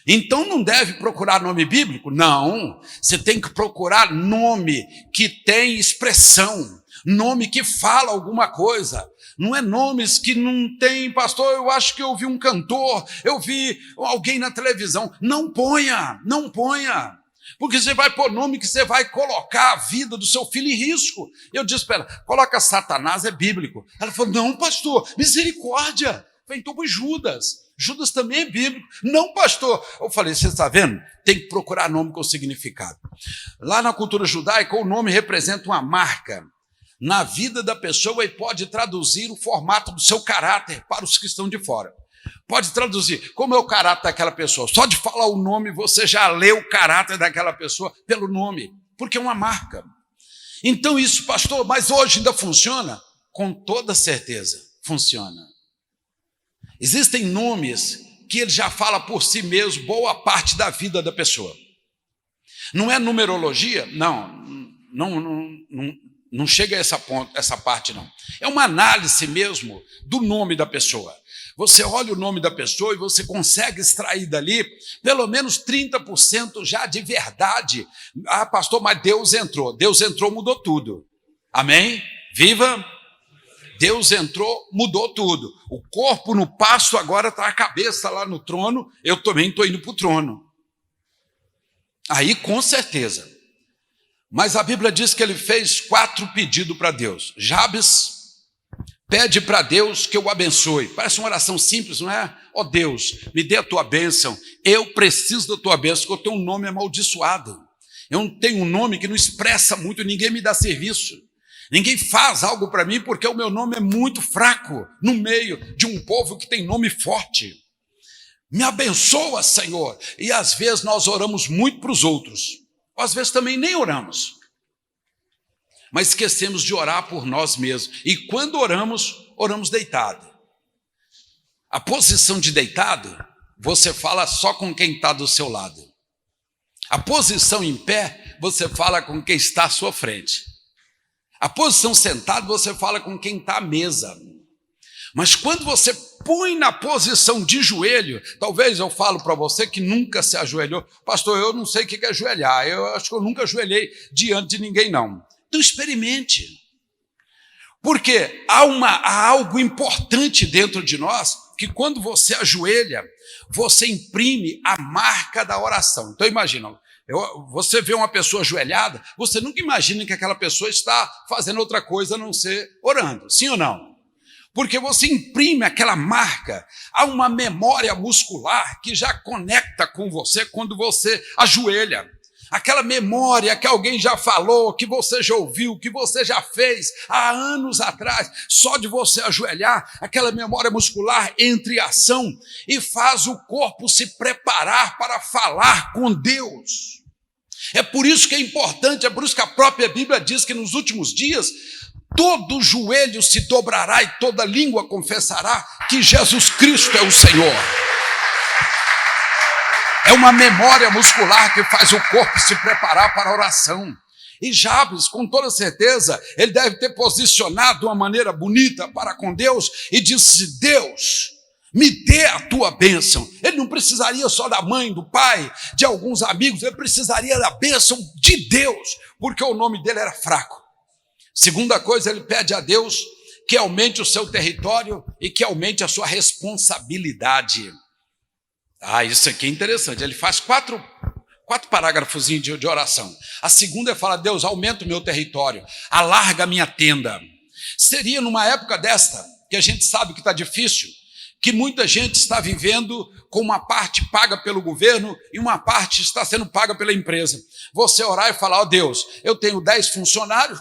Então não deve procurar nome bíblico? Não, você tem que procurar nome que tem expressão, nome que fala alguma coisa. Não é nomes que não tem, pastor, eu acho que eu vi um cantor, eu vi alguém na televisão. Não ponha, não ponha. Porque você vai pôr nome que você vai colocar a vida do seu filho em risco. Eu disse para ela, coloca Satanás, é bíblico. Ela falou, não, pastor, misericórdia. Eu falei, então põe Judas. Judas também é bíblico. Não, pastor. Eu falei, você está vendo? Tem que procurar nome com significado. Lá na cultura judaica, o nome representa uma marca na vida da pessoa e pode traduzir o formato do seu caráter para os que estão de fora. Pode traduzir como é o caráter daquela pessoa. Só de falar o nome, você já lê o caráter daquela pessoa pelo nome, porque é uma marca. Então isso, pastor, mas hoje ainda funciona? Com toda certeza, funciona. Existem nomes que ele já fala por si mesmo boa parte da vida da pessoa. Não é numerologia? Não chega a essa parte, não. É uma análise mesmo do nome da pessoa. Você olha o nome da pessoa e você consegue extrair dali pelo menos 30% já de verdade. Ah, pastor, mas Deus entrou. Deus entrou, mudou tudo. Amém? Viva! Deus entrou, mudou tudo. O corpo no pasto agora está a cabeça lá no trono, eu também estou indo para o trono. Aí, com certeza. Mas a Bíblia diz que ele fez 4 pedidos para Deus. Jabes pede para Deus que eu o abençoe. Parece uma oração simples, não é? Ó Deus, me dê a tua bênção. Eu preciso da tua bênção, porque eu tenho um nome amaldiçoado. Eu tenho um nome que não expressa muito, ninguém me dá serviço. Ninguém faz algo para mim porque o meu nome é muito fraco no meio de um povo que tem nome forte. Me abençoa, Senhor. E às vezes nós oramos muito para os outros. Às vezes também nem oramos. Mas esquecemos de orar por nós mesmos. E quando oramos, oramos deitado. A posição de deitado, você fala só com quem está do seu lado. A posição em pé, você fala com quem está à sua frente. A posição sentado, você fala com quem está à mesa. Mas quando você põe na posição de joelho, talvez eu falo para você que nunca se ajoelhou. Pastor, eu não sei o que é ajoelhar. Eu acho que eu nunca ajoelhei diante de ninguém, não. Então experimente. Porque há algo importante dentro de nós, que quando você ajoelha, você imprime a marca da oração. Então imagina, você vê uma pessoa ajoelhada, você nunca imagina que aquela pessoa está fazendo outra coisa a não ser orando, sim ou não? Porque você imprime aquela marca, há uma memória muscular que já conecta com você quando você ajoelha. Aquela memória que alguém já falou, que você já ouviu, que você já fez há anos atrás, só de você ajoelhar, aquela memória muscular entra em ação e faz o corpo se preparar para falar com Deus. É por isso que é importante, é por isso que a própria Bíblia diz que nos últimos dias, todo joelho se dobrará e toda língua confessará que Jesus Cristo é o Senhor. É uma memória muscular que faz o corpo se preparar para a oração. E Jabes, com toda certeza, ele deve ter posicionado de uma maneira bonita para com Deus e disse, Deus, me dê a tua bênção. Ele não precisaria só da mãe, do pai, de alguns amigos, ele precisaria da bênção de Deus, porque o nome dele era fraco. Segunda coisa, ele pede a Deus que aumente o seu território e que aumente a sua responsabilidade. Ah, isso aqui é interessante. Ele faz quatro parágrafos de oração. A segunda é falar, Deus, aumenta o meu território, alarga a minha tenda. Seria numa época desta, que a gente sabe que está difícil, que muita gente está vivendo com uma parte paga pelo governo e uma parte está sendo paga pela empresa. Você orar e falar, ó Deus, eu tenho 10 funcionários,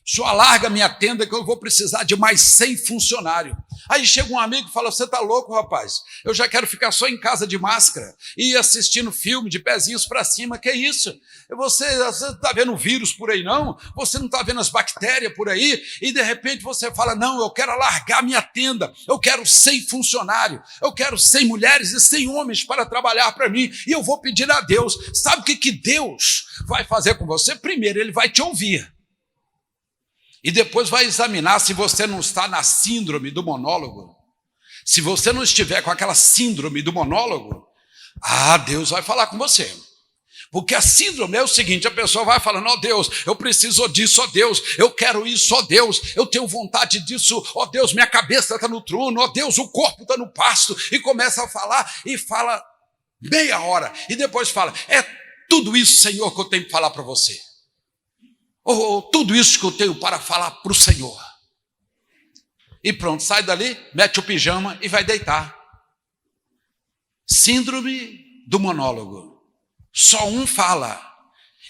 o senhor alarga minha tenda que eu vou precisar de mais 100 funcionários. Aí chega um amigo e fala, você está louco, rapaz? Eu já quero ficar só em casa de máscara e assistindo filme de pezinhos para cima, que é isso? Você está vendo o vírus por aí, não? Você não está vendo as bactérias por aí? E de repente você fala, não, eu quero alargar minha tenda, eu quero 100 funcionários, eu quero 100 mulheres e 100 homens para trabalhar para mim, e eu vou pedir a Deus. Sabe o que Deus vai fazer com você? Primeiro, Ele vai te ouvir. E depois vai examinar se você não está na síndrome do monólogo. Se você não estiver com aquela síndrome do monólogo, Deus vai falar com você. Porque a síndrome é o seguinte, a pessoa vai falando, ó Deus, eu preciso disso, ó Deus, eu quero isso, ó Deus, eu tenho vontade disso, ó Deus, minha cabeça está no trono, ó Deus, o corpo está no pasto, e começa a falar, e fala meia hora, e depois fala, é tudo isso, Senhor, que eu tenho que falar para você. Tudo isso que eu tenho para falar para o Senhor. E pronto, sai dali, mete o pijama e vai deitar. Síndrome do monólogo. Só um fala.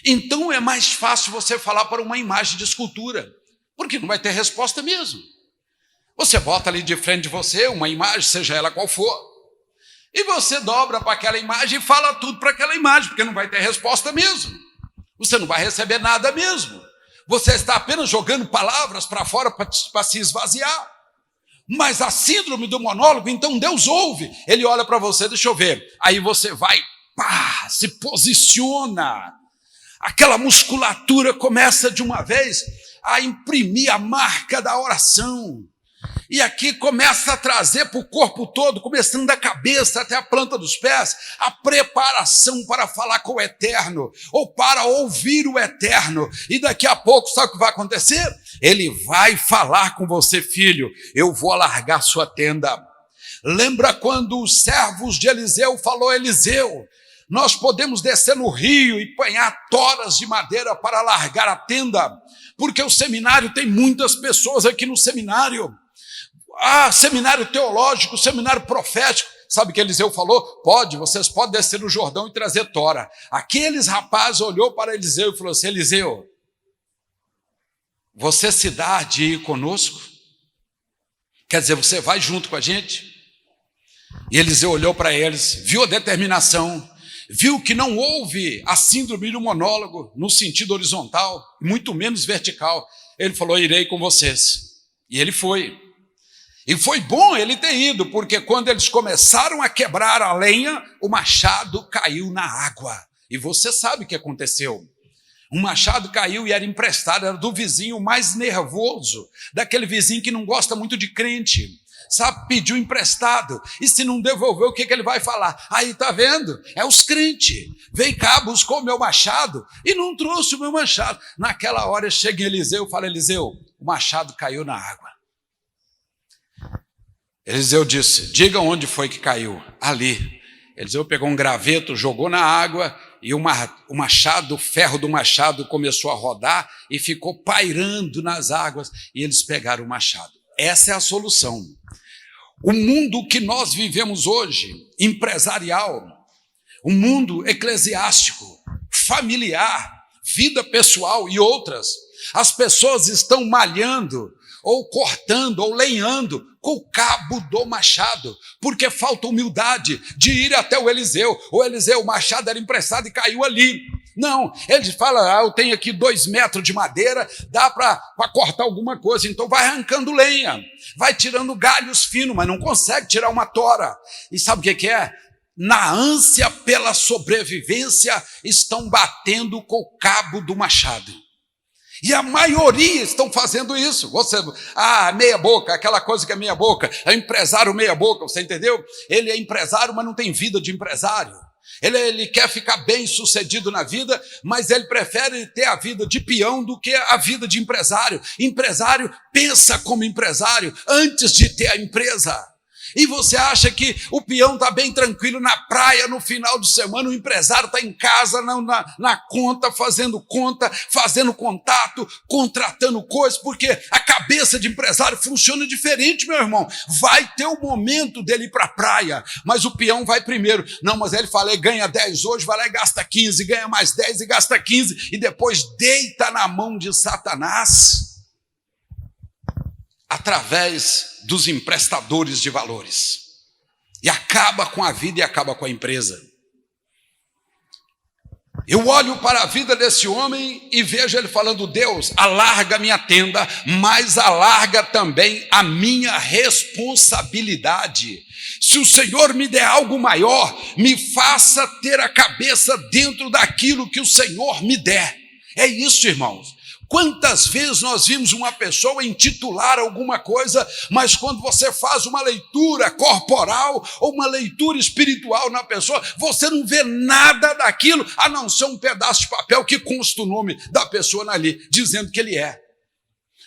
Então é mais fácil você falar para uma imagem de escultura, porque não vai ter resposta mesmo. Você bota ali de frente de você uma imagem, seja ela qual for, e você dobra para aquela imagem e fala tudo para aquela imagem, porque não vai ter resposta mesmo. Você não vai receber nada mesmo. Você está apenas jogando palavras para fora para se esvaziar. Mas a síndrome do monólogo, então Deus ouve. Ele olha para você, deixa eu ver. Aí você vai, se posiciona. Aquela musculatura começa de uma vez a imprimir a marca da oração. E aqui começa a trazer para o corpo todo, começando da cabeça até a planta dos pés, a preparação para falar com o Eterno, ou para ouvir o Eterno. E daqui a pouco, sabe o que vai acontecer? Ele vai falar com você, filho, eu vou alargar sua tenda. Lembra quando os servos de Eliseu falou a Eliseu, nós podemos descer no rio e apanhar toras de madeira para alargar a tenda, porque o seminário tem muitas pessoas aqui no seminário. Seminário teológico, seminário profético. Sabe o que Eliseu falou? Vocês podem descer no Jordão e trazer tora. Aqueles rapazes olhou para Eliseu e falou assim, Eliseu, você se dá de ir conosco? Quer dizer, você vai junto com a gente? E Eliseu olhou para eles, viu a determinação, viu que não houve a síndrome do monólogo no sentido horizontal, muito menos vertical. Ele falou, irei com vocês. E ele foi. E foi bom ele ter ido, porque quando eles começaram a quebrar a lenha, o machado caiu na água. E você sabe o que aconteceu. Um machado caiu e era emprestado, era do vizinho mais nervoso, daquele vizinho que não gosta muito de crente. Sabe, pediu emprestado. E se não devolver, o que ele vai falar? Aí, tá vendo? É os crentes. Vem cá, buscou o meu machado e não trouxe o meu machado. Naquela hora chega em Eliseu e fala, Eliseu, o machado caiu na água. Eliseu disse, diga onde foi que caiu. Ali. Eliseu pegou um graveto, jogou na água e o machado, o ferro do machado começou a rodar e ficou pairando nas águas e eles pegaram o machado. Essa é a solução. O mundo que nós vivemos hoje, empresarial, o mundo eclesiástico, familiar, vida pessoal e outras, as pessoas estão malhando, ou cortando, ou lenhando com o cabo do machado, porque falta humildade de ir até o Eliseu. O Eliseu, o machado era emprestado e caiu ali. Não, ele fala, eu tenho aqui 2 metros de madeira, dá para cortar alguma coisa, então vai arrancando lenha, vai tirando galhos finos, mas não consegue tirar uma tora. E sabe o que é? Na ânsia pela sobrevivência, estão batendo com o cabo do machado. E a maioria estão fazendo isso. Você, meia boca, aquela coisa que é meia boca, é empresário meia boca, você entendeu? Ele é empresário, mas não tem vida de empresário. Ele quer ficar bem sucedido na vida, mas ele prefere ter a vida de peão do que a vida de empresário. Empresário pensa como empresário antes de ter a empresa. E você acha que o peão está bem tranquilo na praia no final de semana, o empresário está em casa na conta, fazendo contato, contratando coisas, porque a cabeça de empresário funciona diferente, meu irmão. Vai ter o momento dele ir para a praia, mas o peão vai primeiro. Não, mas ele fala, ganha 10 hoje, vai lá e gasta 15, ganha mais 10 e gasta 15, e depois deita na mão de Satanás. através dos emprestadores de valores. E acaba com a vida e acaba com a empresa. Eu olho para a vida desse homem e vejo ele falando: Deus, alarga a minha tenda, mas alarga também a minha responsabilidade. Se o Senhor me der algo maior, me faça ter a cabeça dentro daquilo que o Senhor me der. É isso, irmãos. Quantas vezes nós vimos uma pessoa intitular alguma coisa, mas quando você faz uma leitura corporal ou uma leitura espiritual na pessoa, você não vê nada daquilo, a não ser um pedaço de papel que consta o nome da pessoa ali, dizendo que ele é.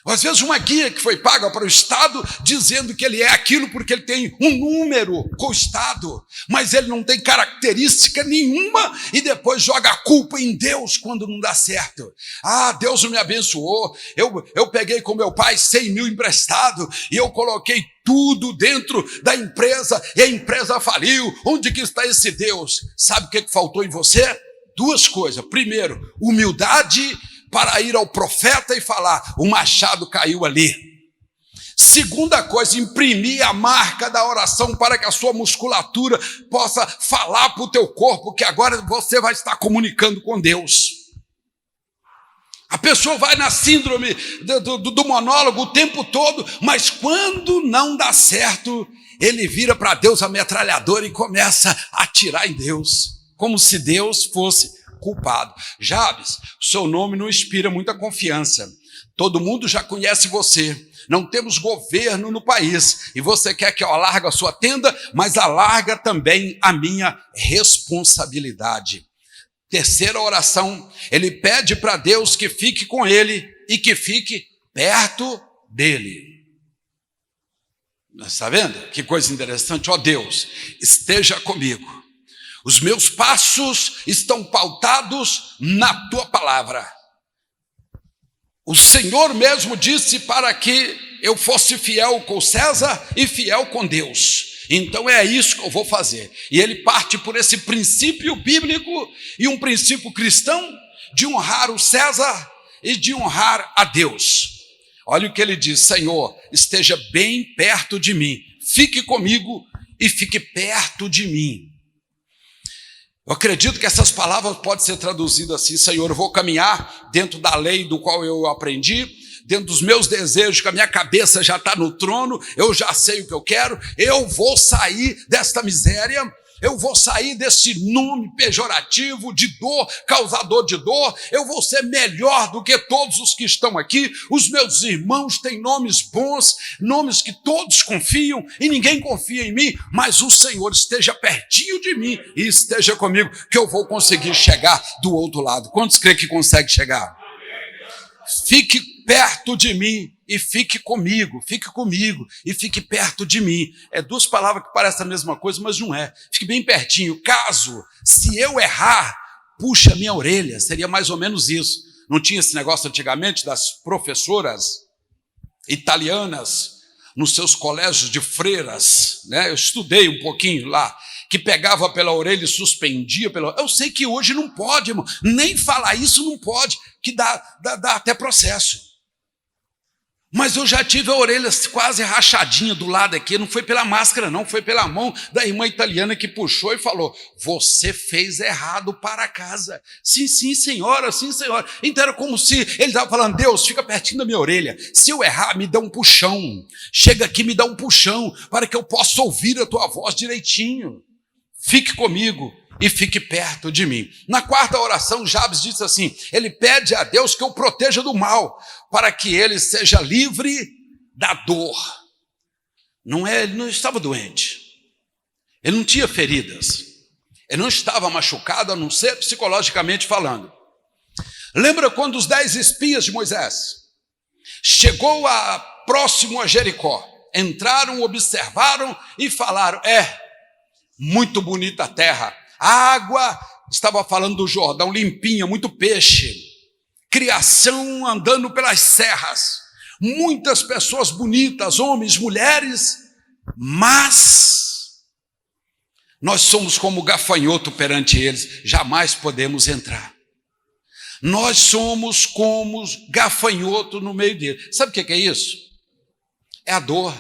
Às vezes uma guia que foi paga para o Estado dizendo que ele é aquilo porque ele tem um número com o Estado, mas ele não tem característica nenhuma e depois joga a culpa em Deus quando não dá certo. Ah, Deus não me abençoou, eu peguei com meu pai 100 mil emprestado e eu coloquei tudo dentro da empresa e a empresa faliu. Onde que está esse Deus? Sabe o que faltou em você? Duas coisas. Primeiro, humildade para ir ao profeta e falar: o machado caiu ali. Segunda coisa, imprimir a marca da oração para que a sua musculatura possa falar para o teu corpo que agora você vai estar comunicando com Deus. A pessoa vai na síndrome do monólogo o tempo todo, mas quando não dá certo, ele vira para Deus a metralhadora e começa a atirar em Deus, como se Deus fosse culpado. Jabes, o seu nome não inspira muita confiança. Todo mundo já conhece você. Não temos governo no país. E você quer que eu alargue a sua tenda, mas alarga também a minha responsabilidade. Terceira oração, ele pede para Deus que fique com ele e que fique perto dele. Está vendo? Que coisa interessante. Ó Deus, esteja comigo. Os meus passos estão pautados na tua palavra. O Senhor mesmo disse para que eu fosse fiel com César e fiel com Deus. Então é isso que eu vou fazer. E ele parte por esse princípio bíblico e um princípio cristão de honrar o César e de honrar a Deus. Olha o que ele diz: Senhor, esteja bem perto de mim, fique comigo e fique perto de mim. Eu acredito que essas palavras podem ser traduzidas assim: Senhor, eu vou caminhar dentro da lei do qual eu aprendi, dentro dos meus desejos, que a minha cabeça já está no trono, eu já sei o que eu quero, eu vou sair desta miséria, eu vou sair desse nome pejorativo de dor, causador de dor, eu vou ser melhor do que todos os que estão aqui. Os meus irmãos têm nomes bons, nomes que todos confiam e ninguém confia em mim, mas o Senhor esteja pertinho de mim e esteja comigo, que eu vou conseguir chegar do outro lado. Quantos creem que consegue chegar? Fique perto de mim e fique comigo e fique perto de mim. É duas palavras que parecem a mesma coisa, mas não é. Fique bem pertinho. Caso, se eu errar, puxa a minha orelha. Seria mais ou menos isso. Não tinha esse negócio antigamente das professoras italianas nos seus colégios de freiras, né? Eu estudei um pouquinho lá, que pegava pela orelha e suspendia pela... Eu sei que hoje não pode, irmão. Nem falar isso não pode, que dá até processo. Mas eu já tive a orelha quase rachadinha do lado aqui, não foi pela máscara não, foi pela mão da irmã italiana que puxou e falou: você fez errado para casa. Sim, senhora, sim, senhora. Então era como se ele estava falando: Deus, fica pertinho da minha orelha, se eu errar, me dá um puxão, chega aqui, me dá um puxão, para que eu possa ouvir a tua voz direitinho. Fique comigo e fique perto de mim. Na quarta oração, Jabes disse assim, ele pede a Deus que o proteja do mal, para que ele seja livre da dor. Ele não estava doente, ele não tinha feridas, ele não estava machucado, a não ser psicologicamente falando. Lembra quando os 10 espias de Moisés chegou próximo a Jericó, entraram, observaram e falaram: muito bonita a terra, a água, estava falando do Jordão, limpinha, muito peixe, criação andando pelas serras, muitas pessoas bonitas, homens, mulheres, mas nós somos como gafanhoto perante eles, jamais podemos entrar. Nós somos como gafanhoto no meio deles. Sabe o que é isso? É a dor,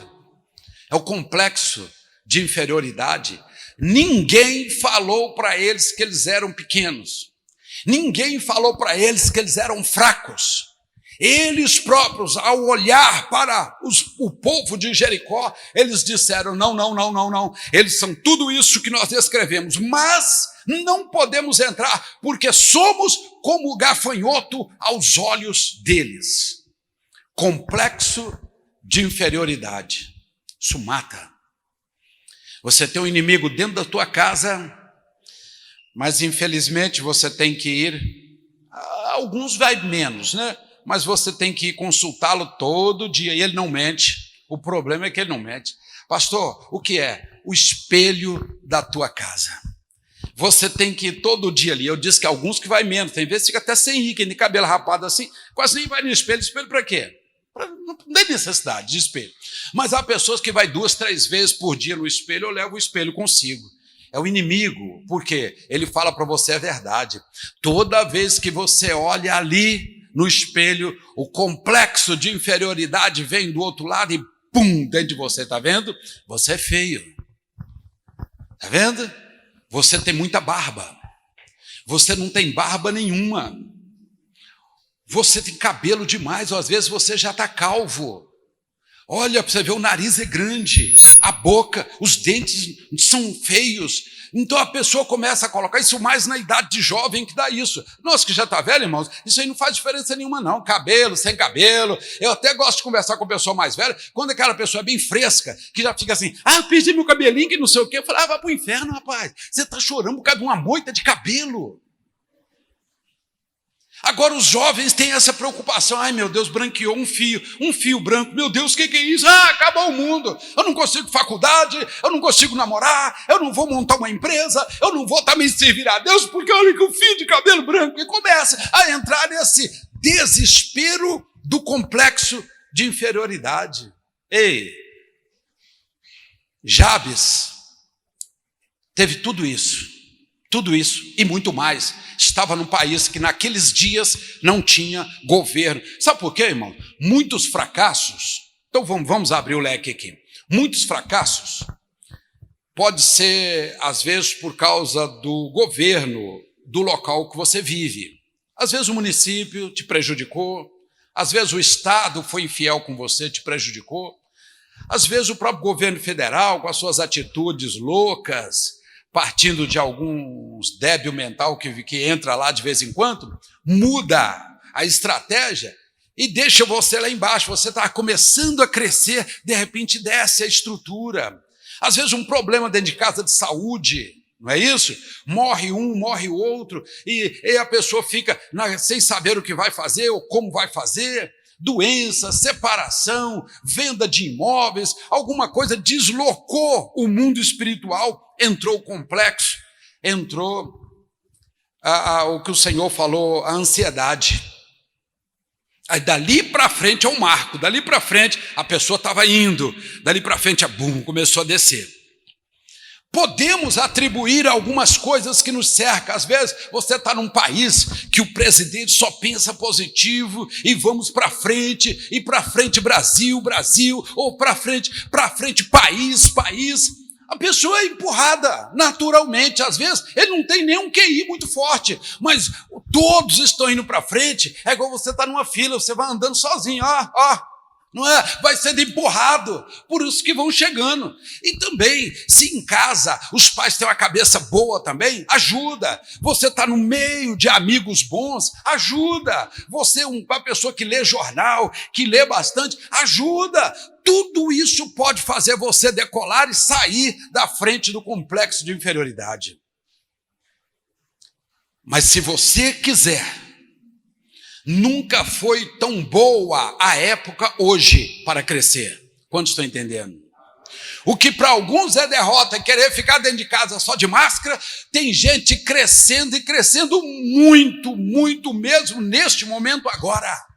é o complexo de inferioridade. Ninguém falou para eles que eles eram pequenos. Ninguém falou para eles que eles eram fracos. Eles próprios, ao olhar para o povo de Jericó, eles disseram, não. Eles são tudo isso que nós descrevemos, mas não podemos entrar, porque somos como gafanhoto aos olhos deles. Complexo de inferioridade. Isso mata. Você tem um inimigo dentro da tua casa, mas infelizmente você tem que ir, alguns vai menos, né? Mas você tem que ir consultá-lo todo dia, e ele não mente. O problema é que ele não mente. Pastor, o que é? O espelho da tua casa. Você tem que ir todo dia ali. Eu disse que alguns que vai menos, tem vezes que fica até sem ir, quem tem cabelo rapado assim, quase nem vai no espelho. Espelho para quê? Não tem necessidade de espelho. Mas há pessoas que vai 2, 3 vezes por dia no espelho, eu levo o espelho consigo. É o inimigo, porque ele fala para você a verdade. Toda vez que você olha ali no espelho, o complexo de inferioridade vem do outro lado e pum, dentro de você, tá vendo? Você é feio. Tá vendo? Você tem muita barba. Você não tem barba nenhuma. Você tem cabelo demais, ou às vezes você já está calvo. Olha, para você ver, o nariz é grande, a boca, os dentes são feios. Então a pessoa começa a colocar isso mais na idade de jovem que dá isso. Nós que já está velho, irmãos, isso aí não faz diferença nenhuma não. Cabelo, sem cabelo. Eu até gosto de conversar com a pessoa mais velha, quando aquela pessoa é bem fresca, que já fica assim, eu perdi meu cabelinho, que não sei o quê. Eu falo, vai para o inferno, rapaz. Você está chorando por causa de uma moita de cabelo. Agora os jovens têm essa preocupação, ai meu Deus, branqueou um fio branco, meu Deus, o que é isso? Acabou o mundo, eu não consigo faculdade, eu não consigo namorar, eu não vou montar uma empresa, eu não vou também servir a Deus, porque olha que o fio de cabelo branco, e começa a entrar nesse desespero do complexo de inferioridade. Ei, Jabes teve tudo isso e muito mais. Estava num país que naqueles dias não tinha governo. Sabe por quê, irmão? Muitos fracassos, então vamos abrir o leque aqui. Muitos fracassos pode ser, às vezes, por causa do governo do local que você vive. Às vezes o município te prejudicou, às vezes o Estado foi infiel com você, te prejudicou, às vezes o próprio governo federal, com as suas atitudes loucas, partindo de alguns débil mental que entra lá de vez em quando, muda a estratégia e deixa você lá embaixo. Você está começando a crescer, de repente desce a estrutura. Às vezes um problema dentro de casa de saúde, não é isso? Morre um, morre o outro, e a pessoa fica sem saber o que vai fazer ou como vai fazer. Doença, separação, venda de imóveis, alguma coisa deslocou o mundo espiritual, entrou o complexo, entrou o que o Senhor falou, a ansiedade. Aí dali para frente é um marco, dali para frente a pessoa estava indo, dali para frente começou a descer. Podemos atribuir algumas coisas que nos cercam. Às vezes você está num país que o presidente só pensa positivo e vamos para frente, e para frente Brasil, ou para frente país. A pessoa é empurrada naturalmente. Às vezes ele não tem nenhum QI muito forte, mas todos estão indo para frente. É igual você está numa fila, você vai andando sozinho, não é? Vai sendo empurrado por os que vão chegando. E também, se em casa os pais têm uma cabeça boa também, ajuda. Você está no meio de amigos bons, ajuda. Você é uma pessoa que lê jornal, que lê bastante, ajuda. Tudo isso pode fazer você decolar e sair da frente do complexo de inferioridade. Mas se você quiser, nunca foi tão boa a época hoje para crescer. Quantos estão entendendo? O que para alguns é derrota, é querer ficar dentro de casa só de máscara, tem gente crescendo e crescendo muito mesmo neste momento agora.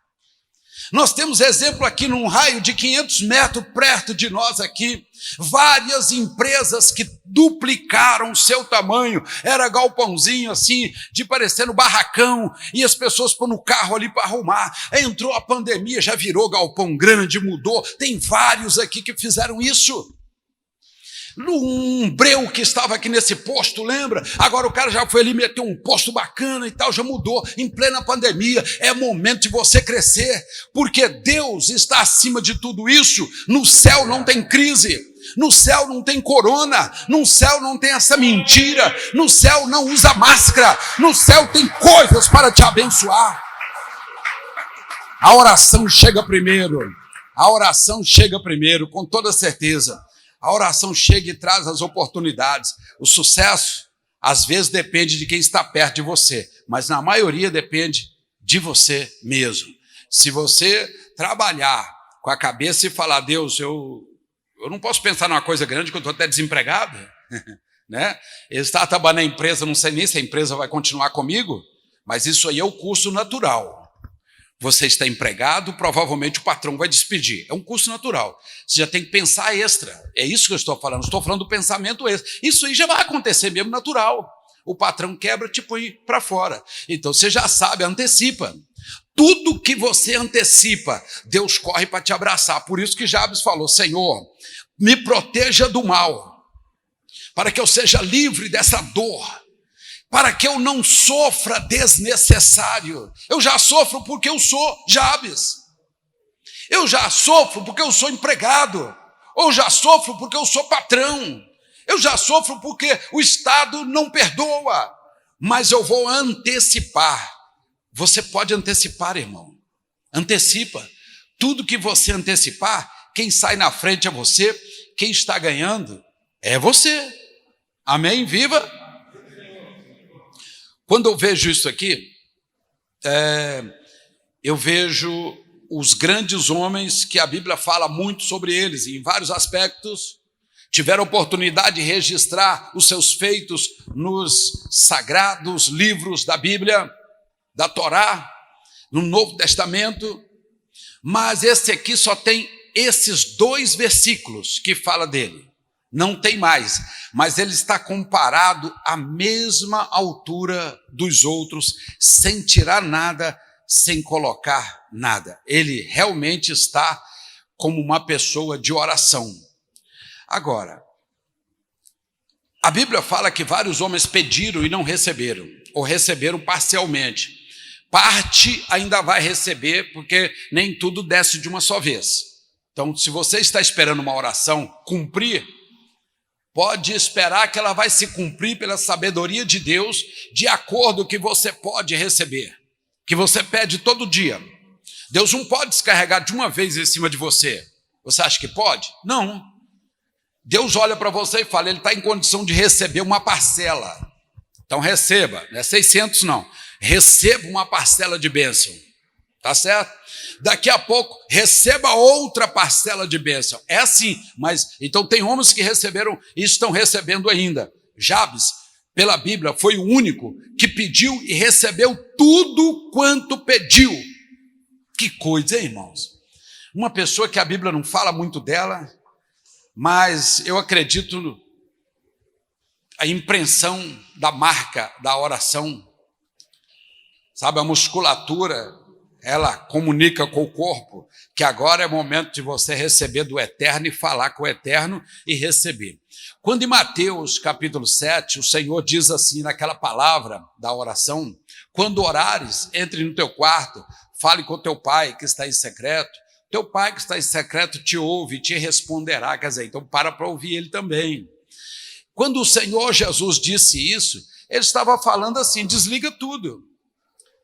Nós temos exemplo aqui num raio de 500 metros perto de nós aqui, várias empresas que duplicaram seu tamanho, era galpãozinho assim, de parecendo barracão, e as pessoas pôr no carro ali para arrumar. Entrou a pandemia, já virou galpão grande, mudou, tem vários aqui que fizeram isso. Um breu que estava aqui nesse posto, lembra? Agora o cara já foi ali, meteu um posto bacana e tal, já mudou, em plena pandemia. É momento de você crescer, porque Deus está acima de tudo isso. No céu não tem crise, no céu não tem corona, no céu não tem essa mentira, no céu não usa máscara, no céu tem coisas para te abençoar. A oração chega primeiro, a oração chega primeiro, com toda certeza. A oração chega e traz as oportunidades. O sucesso, às vezes, depende de quem está perto de você, mas na maioria depende de você mesmo. Se você trabalhar com a cabeça e falar, Deus, eu não posso pensar numa coisa grande, que eu estou até desempregado, né? Eu estava trabalhando na empresa, não sei nem se a empresa vai continuar comigo, mas isso aí é o custo natural. Você está empregado, provavelmente o patrão vai despedir. É um custo natural. Você já tem que pensar extra. É isso que eu estou falando. Estou falando do pensamento extra. Isso aí já vai acontecer mesmo natural. O patrão quebra, te põe para fora. Então você já sabe, antecipa. Tudo que você antecipa, Deus corre para te abraçar. Por isso que Jabes falou, Senhor, me proteja do mal, para que eu seja livre dessa dor, para que eu não sofra desnecessário. Eu já sofro porque eu sou Jabes. Eu já sofro porque eu sou empregado. Ou já sofro porque eu sou patrão. Eu já sofro porque o Estado não perdoa. Mas eu vou antecipar. Você pode antecipar, irmão. Antecipa. Tudo que você antecipar, quem sai na frente é você. Quem está ganhando é você. Amém? Viva! Quando eu vejo isso aqui, eu vejo os grandes homens que a Bíblia fala muito sobre eles, em vários aspectos, tiveram oportunidade de registrar os seus feitos nos sagrados livros da Bíblia, da Torá, no Novo Testamento, mas esse aqui só tem esses 2 versículos que fala dele. Não tem mais, mas ele está comparado à mesma altura dos outros, sem tirar nada, sem colocar nada. Ele realmente está como uma pessoa de oração. Agora, a Bíblia fala que vários homens pediram e não receberam, ou receberam parcialmente. Parte ainda vai receber, porque nem tudo desce de uma só vez. Então, se você está esperando uma oração cumprir, pode esperar que ela vai se cumprir pela sabedoria de Deus, de acordo com o que você pode receber, que você pede todo dia. Deus não pode descarregar de uma vez em cima de você. Você acha que pode? Não. Deus olha para você e fala, ele está em condição de receber uma parcela. Então receba, não é 600 não. Receba uma parcela de bênção. Tá certo? Daqui a pouco, receba outra parcela de bênção. É assim, mas então tem homens que receberam e estão recebendo ainda. Jabes, pela Bíblia, foi o único que pediu e recebeu tudo quanto pediu. Que coisa, hein, irmãos? Uma pessoa que a Bíblia não fala muito dela, mas eu acredito a impressão da marca da oração. Sabe, a musculatura, ela comunica com o corpo que agora é momento de você receber do Eterno e falar com o Eterno e receber. Quando em Mateus capítulo 7, o Senhor diz assim naquela palavra da oração, quando orares, entre no teu quarto, fale com teu pai que está em secreto, teu pai que está em secreto te ouve e te responderá, quer dizer, então para ouvir ele também. Quando o Senhor Jesus disse isso, ele estava falando assim, desliga tudo.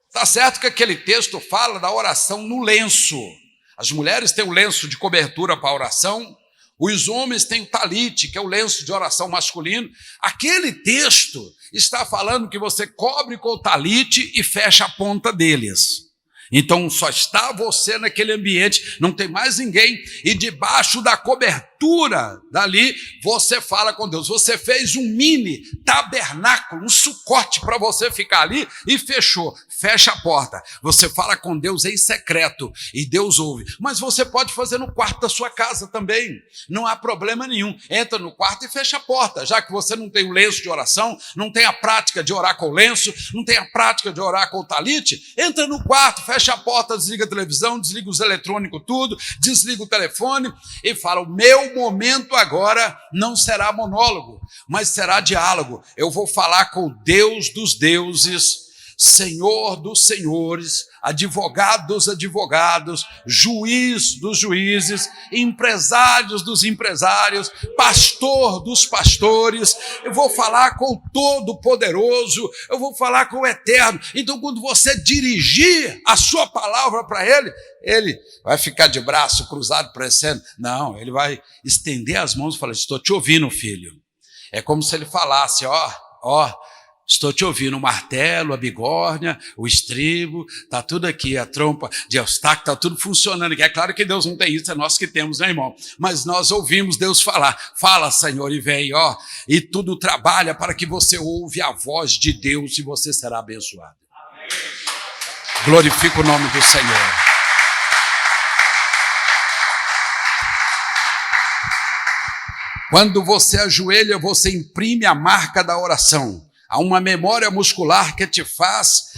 Está certo que aquele texto fala da oração no lenço. As mulheres têm o lenço de cobertura para a oração, os homens têm o talite, que é o lenço de oração masculino. Aquele texto está falando que você cobre com o talite e fecha a ponta deles. Então só está você naquele ambiente, não tem mais ninguém, e debaixo da cobertura altura dali, você fala com Deus. Você fez um mini tabernáculo, um sucote para você ficar ali e fechou. Fecha a porta. Você fala com Deus em secreto e Deus ouve. Mas você pode fazer no quarto da sua casa também. Não há problema nenhum. Entra no quarto e fecha a porta. Já que você não tem o lenço de oração, não tem a prática de orar com o lenço, não tem a prática de orar com o talite, entra no quarto, fecha a porta, desliga a televisão, desliga os eletrônicos tudo, desliga o telefone e fala: o meu momento agora não será monólogo, mas será diálogo. Eu vou falar com o Deus dos deuses, Senhor dos senhores, advogado dos advogados, juiz dos juízes, empresários dos empresários, pastor dos pastores. Eu vou falar com o Todo-Poderoso, eu vou falar com o Eterno. Então, quando você dirigir a sua palavra para ele vai ficar de braço cruzado, parecendo. Não, ele vai estender as mãos e falar: estou te ouvindo, filho. É como se ele falasse: ó, estou te ouvindo, o martelo, a bigorna, o estribo, está tudo aqui, a trompa de Eustáquio, está tudo funcionando aqui. É claro que Deus não tem isso, é nós que temos, né, irmão? Mas nós ouvimos Deus falar: fala, Senhor, e vem, e tudo trabalha para que você ouve a voz de Deus e você será abençoado. Amém. Glorifica o nome do Senhor. Quando você ajoelha, você imprime a marca da oração. Há uma memória muscular que te faz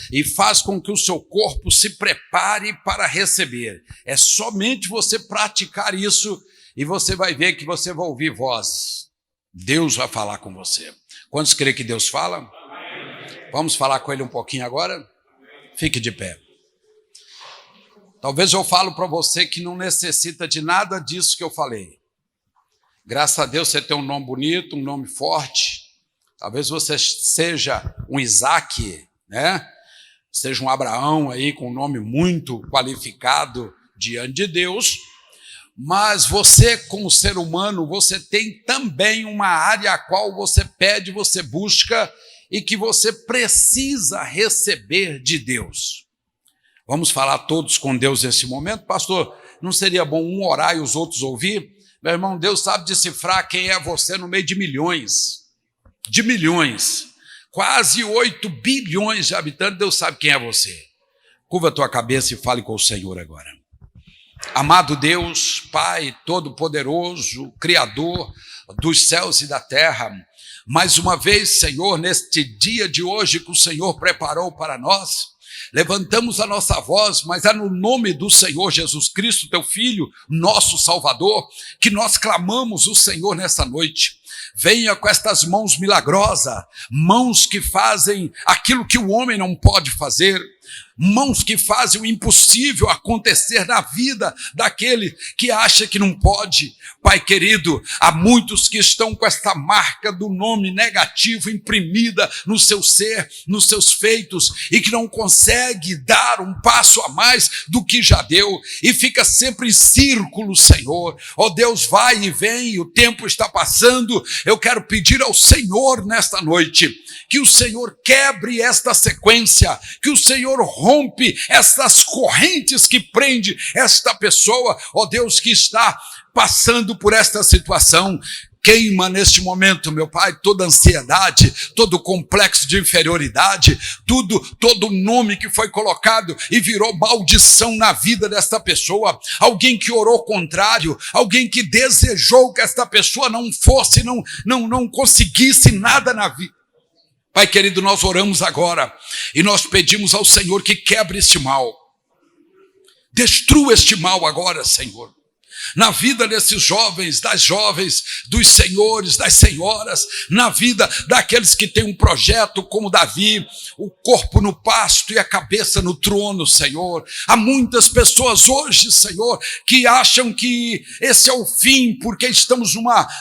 com que o seu corpo se prepare para receber. É somente você praticar isso e você vai ver que você vai ouvir vozes. Deus vai falar com você. Quantos creem que Deus fala? Amém. Vamos falar com Ele um pouquinho agora? Amém. Fique de pé. Talvez eu falo para você que não necessita de nada disso que eu falei. Graças a Deus você tem um nome bonito, um nome forte. Talvez você seja um Isaac, né? Seja um Abraão aí com um nome muito qualificado diante de Deus. Mas você, como ser humano, você tem também uma área a qual você pede, você busca e que você precisa receber de Deus. Vamos falar todos com Deus nesse momento? Pastor, não seria bom um orar e os outros ouvir? Meu irmão, Deus sabe decifrar quem é você no meio de milhões. Quase 8 bilhões de habitantes, Deus sabe quem é você. Curva a tua cabeça e fale com o Senhor agora. Amado Deus, Pai Todo-Poderoso, Criador dos céus e da terra, mais uma vez, Senhor, neste dia de hoje que o Senhor preparou para nós, levantamos a nossa voz, mas é no nome do Senhor Jesus Cristo, teu Filho, nosso Salvador, que nós clamamos o Senhor nessa noite. Venha com estas mãos milagrosas, mãos que fazem aquilo que o homem não pode fazer, mãos que fazem o impossível acontecer na vida daquele que acha que não pode. Pai querido, há muitos que estão com esta marca do nome negativo imprimida no seu ser, nos seus feitos, e que não consegue dar um passo a mais do que já deu, e fica sempre em círculo, Senhor. Ó Deus, vai e vem, o tempo está passando. Eu quero pedir ao Senhor nesta noite, que o Senhor quebre esta sequência, que o Senhor rompe estas correntes que prende esta pessoa, ó Deus, que está passando por esta situação. Queima neste momento, meu Pai, toda ansiedade, todo complexo de inferioridade, todo nome que foi colocado e virou maldição na vida desta pessoa. Alguém que orou contrário, alguém que desejou que esta pessoa não fosse, não conseguisse nada na vida. Pai querido, nós oramos agora e nós pedimos ao Senhor que quebre este mal. Destrua este mal agora, Senhor. Na vida desses jovens, das jovens, dos senhores, das senhoras, na vida daqueles que têm um projeto como Davi, o corpo no pasto e a cabeça no trono, Senhor. Há muitas pessoas hoje, Senhor, que acham que esse é o fim, porque estamos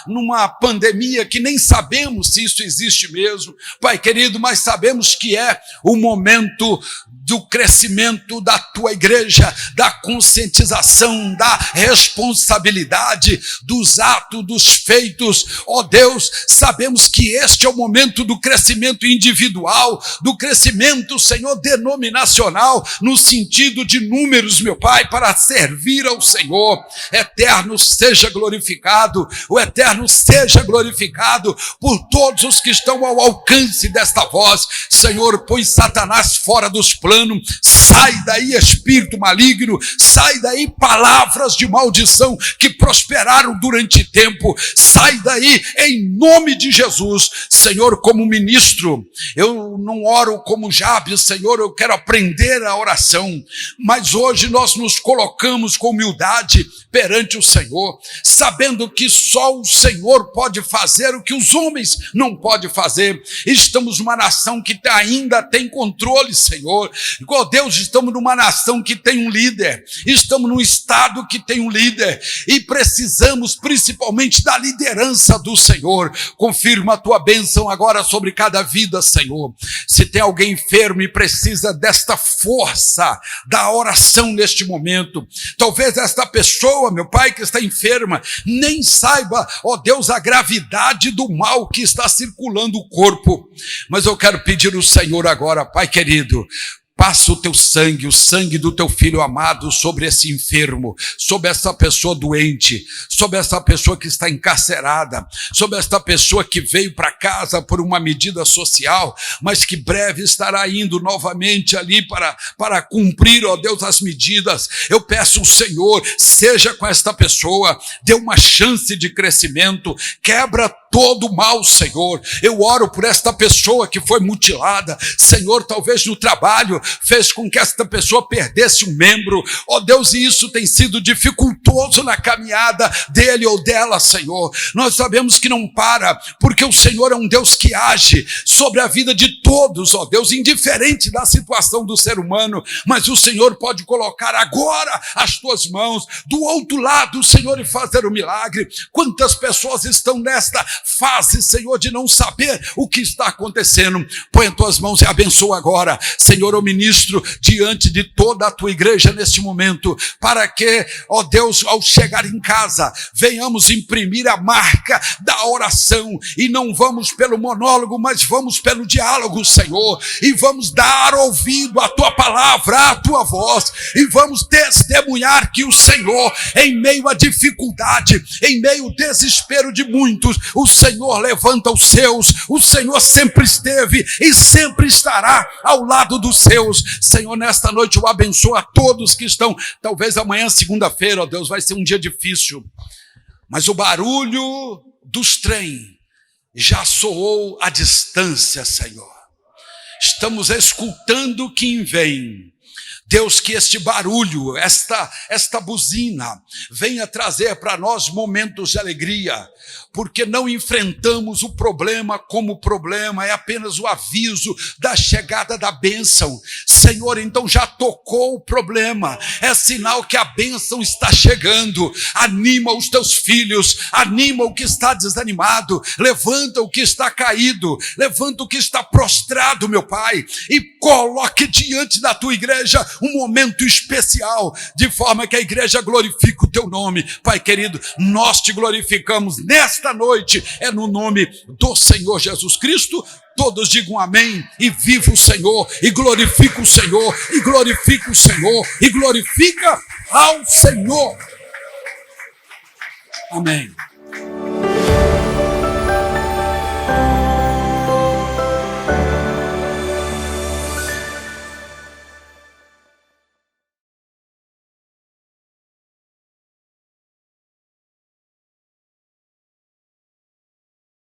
numa pandemia que nem sabemos se isso existe mesmo, Pai querido, mas sabemos que é o momento do crescimento da tua igreja, da conscientização, da responsabilidade, dos atos, dos feitos. Ó Deus, sabemos que este é o momento do crescimento individual, do crescimento, Senhor, denominacional, no sentido de números, meu Pai, para servir ao Senhor. Eterno seja glorificado, o Eterno seja glorificado por todos os que estão ao alcance desta voz. Senhor, põe Satanás fora dos planos, sai daí espírito maligno, sai daí palavras de maldição que prosperaram durante tempo, sai daí em nome de Jesus. Senhor, como ministro, eu não oro como Jabes, Senhor, eu quero aprender a oração, mas hoje nós nos colocamos com humildade perante o Senhor, sabendo que só o Senhor pode fazer o que os homens não podem fazer. Estamos numa nação que ainda tem controle, Senhor. Oh Deus, estamos numa nação que tem um líder, estamos num estado que tem um líder e precisamos principalmente da liderança do Senhor. Confirma a tua bênção agora sobre cada vida, Senhor. Se tem alguém enfermo e precisa desta força da oração neste momento, talvez esta pessoa, meu Pai, que está enferma, nem saiba, ó Deus, a gravidade do mal que está circulando o corpo, mas eu quero pedir ao Senhor agora, Pai querido, passa o teu sangue, o sangue do teu filho amado sobre esse enfermo, sobre essa pessoa doente, sobre essa pessoa que está encarcerada, sobre esta pessoa que veio para casa por uma medida social, mas que breve estará indo novamente ali para cumprir, ó Deus, as medidas. Eu peço ao Senhor, seja com esta pessoa, dê uma chance de crescimento, quebra todo o mal, Senhor. Eu oro por esta pessoa que foi mutilada, Senhor, talvez no trabalho, fez com que esta pessoa perdesse um membro, ó Deus, e isso tem sido dificultoso na caminhada dele ou dela, Senhor. Nós sabemos que não para, porque o Senhor é um Deus que age sobre a vida de todos, ó Deus, indiferente da situação do ser humano, mas o Senhor pode colocar agora as tuas mãos do outro lado, Senhor, e fazer o milagre. Quantas pessoas estão nesta fase, Senhor, de não saber o que está acontecendo? Põe as tuas mãos e abençoa agora, Senhor, eu ministro diante de toda a tua igreja neste momento, para que, ó Deus, ao chegar em casa, venhamos imprimir a marca da oração, e não vamos pelo monólogo, mas vamos pelo diálogo, Senhor, e vamos dar ouvido à tua palavra, à tua voz, e vamos testemunhar que o Senhor, em meio à dificuldade, em meio ao desespero de muitos, o Senhor levanta os seus, o Senhor sempre esteve e sempre estará ao lado dos seus. Senhor, nesta noite eu abençoo a todos que estão, talvez amanhã, segunda-feira, ó Deus, vai ser um dia difícil, mas o barulho dos trem já soou à distância, Senhor. Estamos escutando quem vem. Deus, que este barulho, esta buzina venha trazer para nós momentos de alegria, porque não enfrentamos o problema como problema, é apenas o aviso da chegada da bênção. Senhor, então já tocou o problema, é sinal que a bênção está chegando. Anima os teus filhos, anima o que está desanimado, levanta o que está caído, levanta o que está prostrado, meu Pai, e coloque diante da tua igreja um momento especial, de forma que a igreja glorifique o teu nome. Pai querido, nós te glorificamos nesta noite, é no nome do Senhor Jesus Cristo. Todos digam amém, e viva o Senhor, e glorifica o Senhor, e glorifica o Senhor, e glorifica ao Senhor. Amém.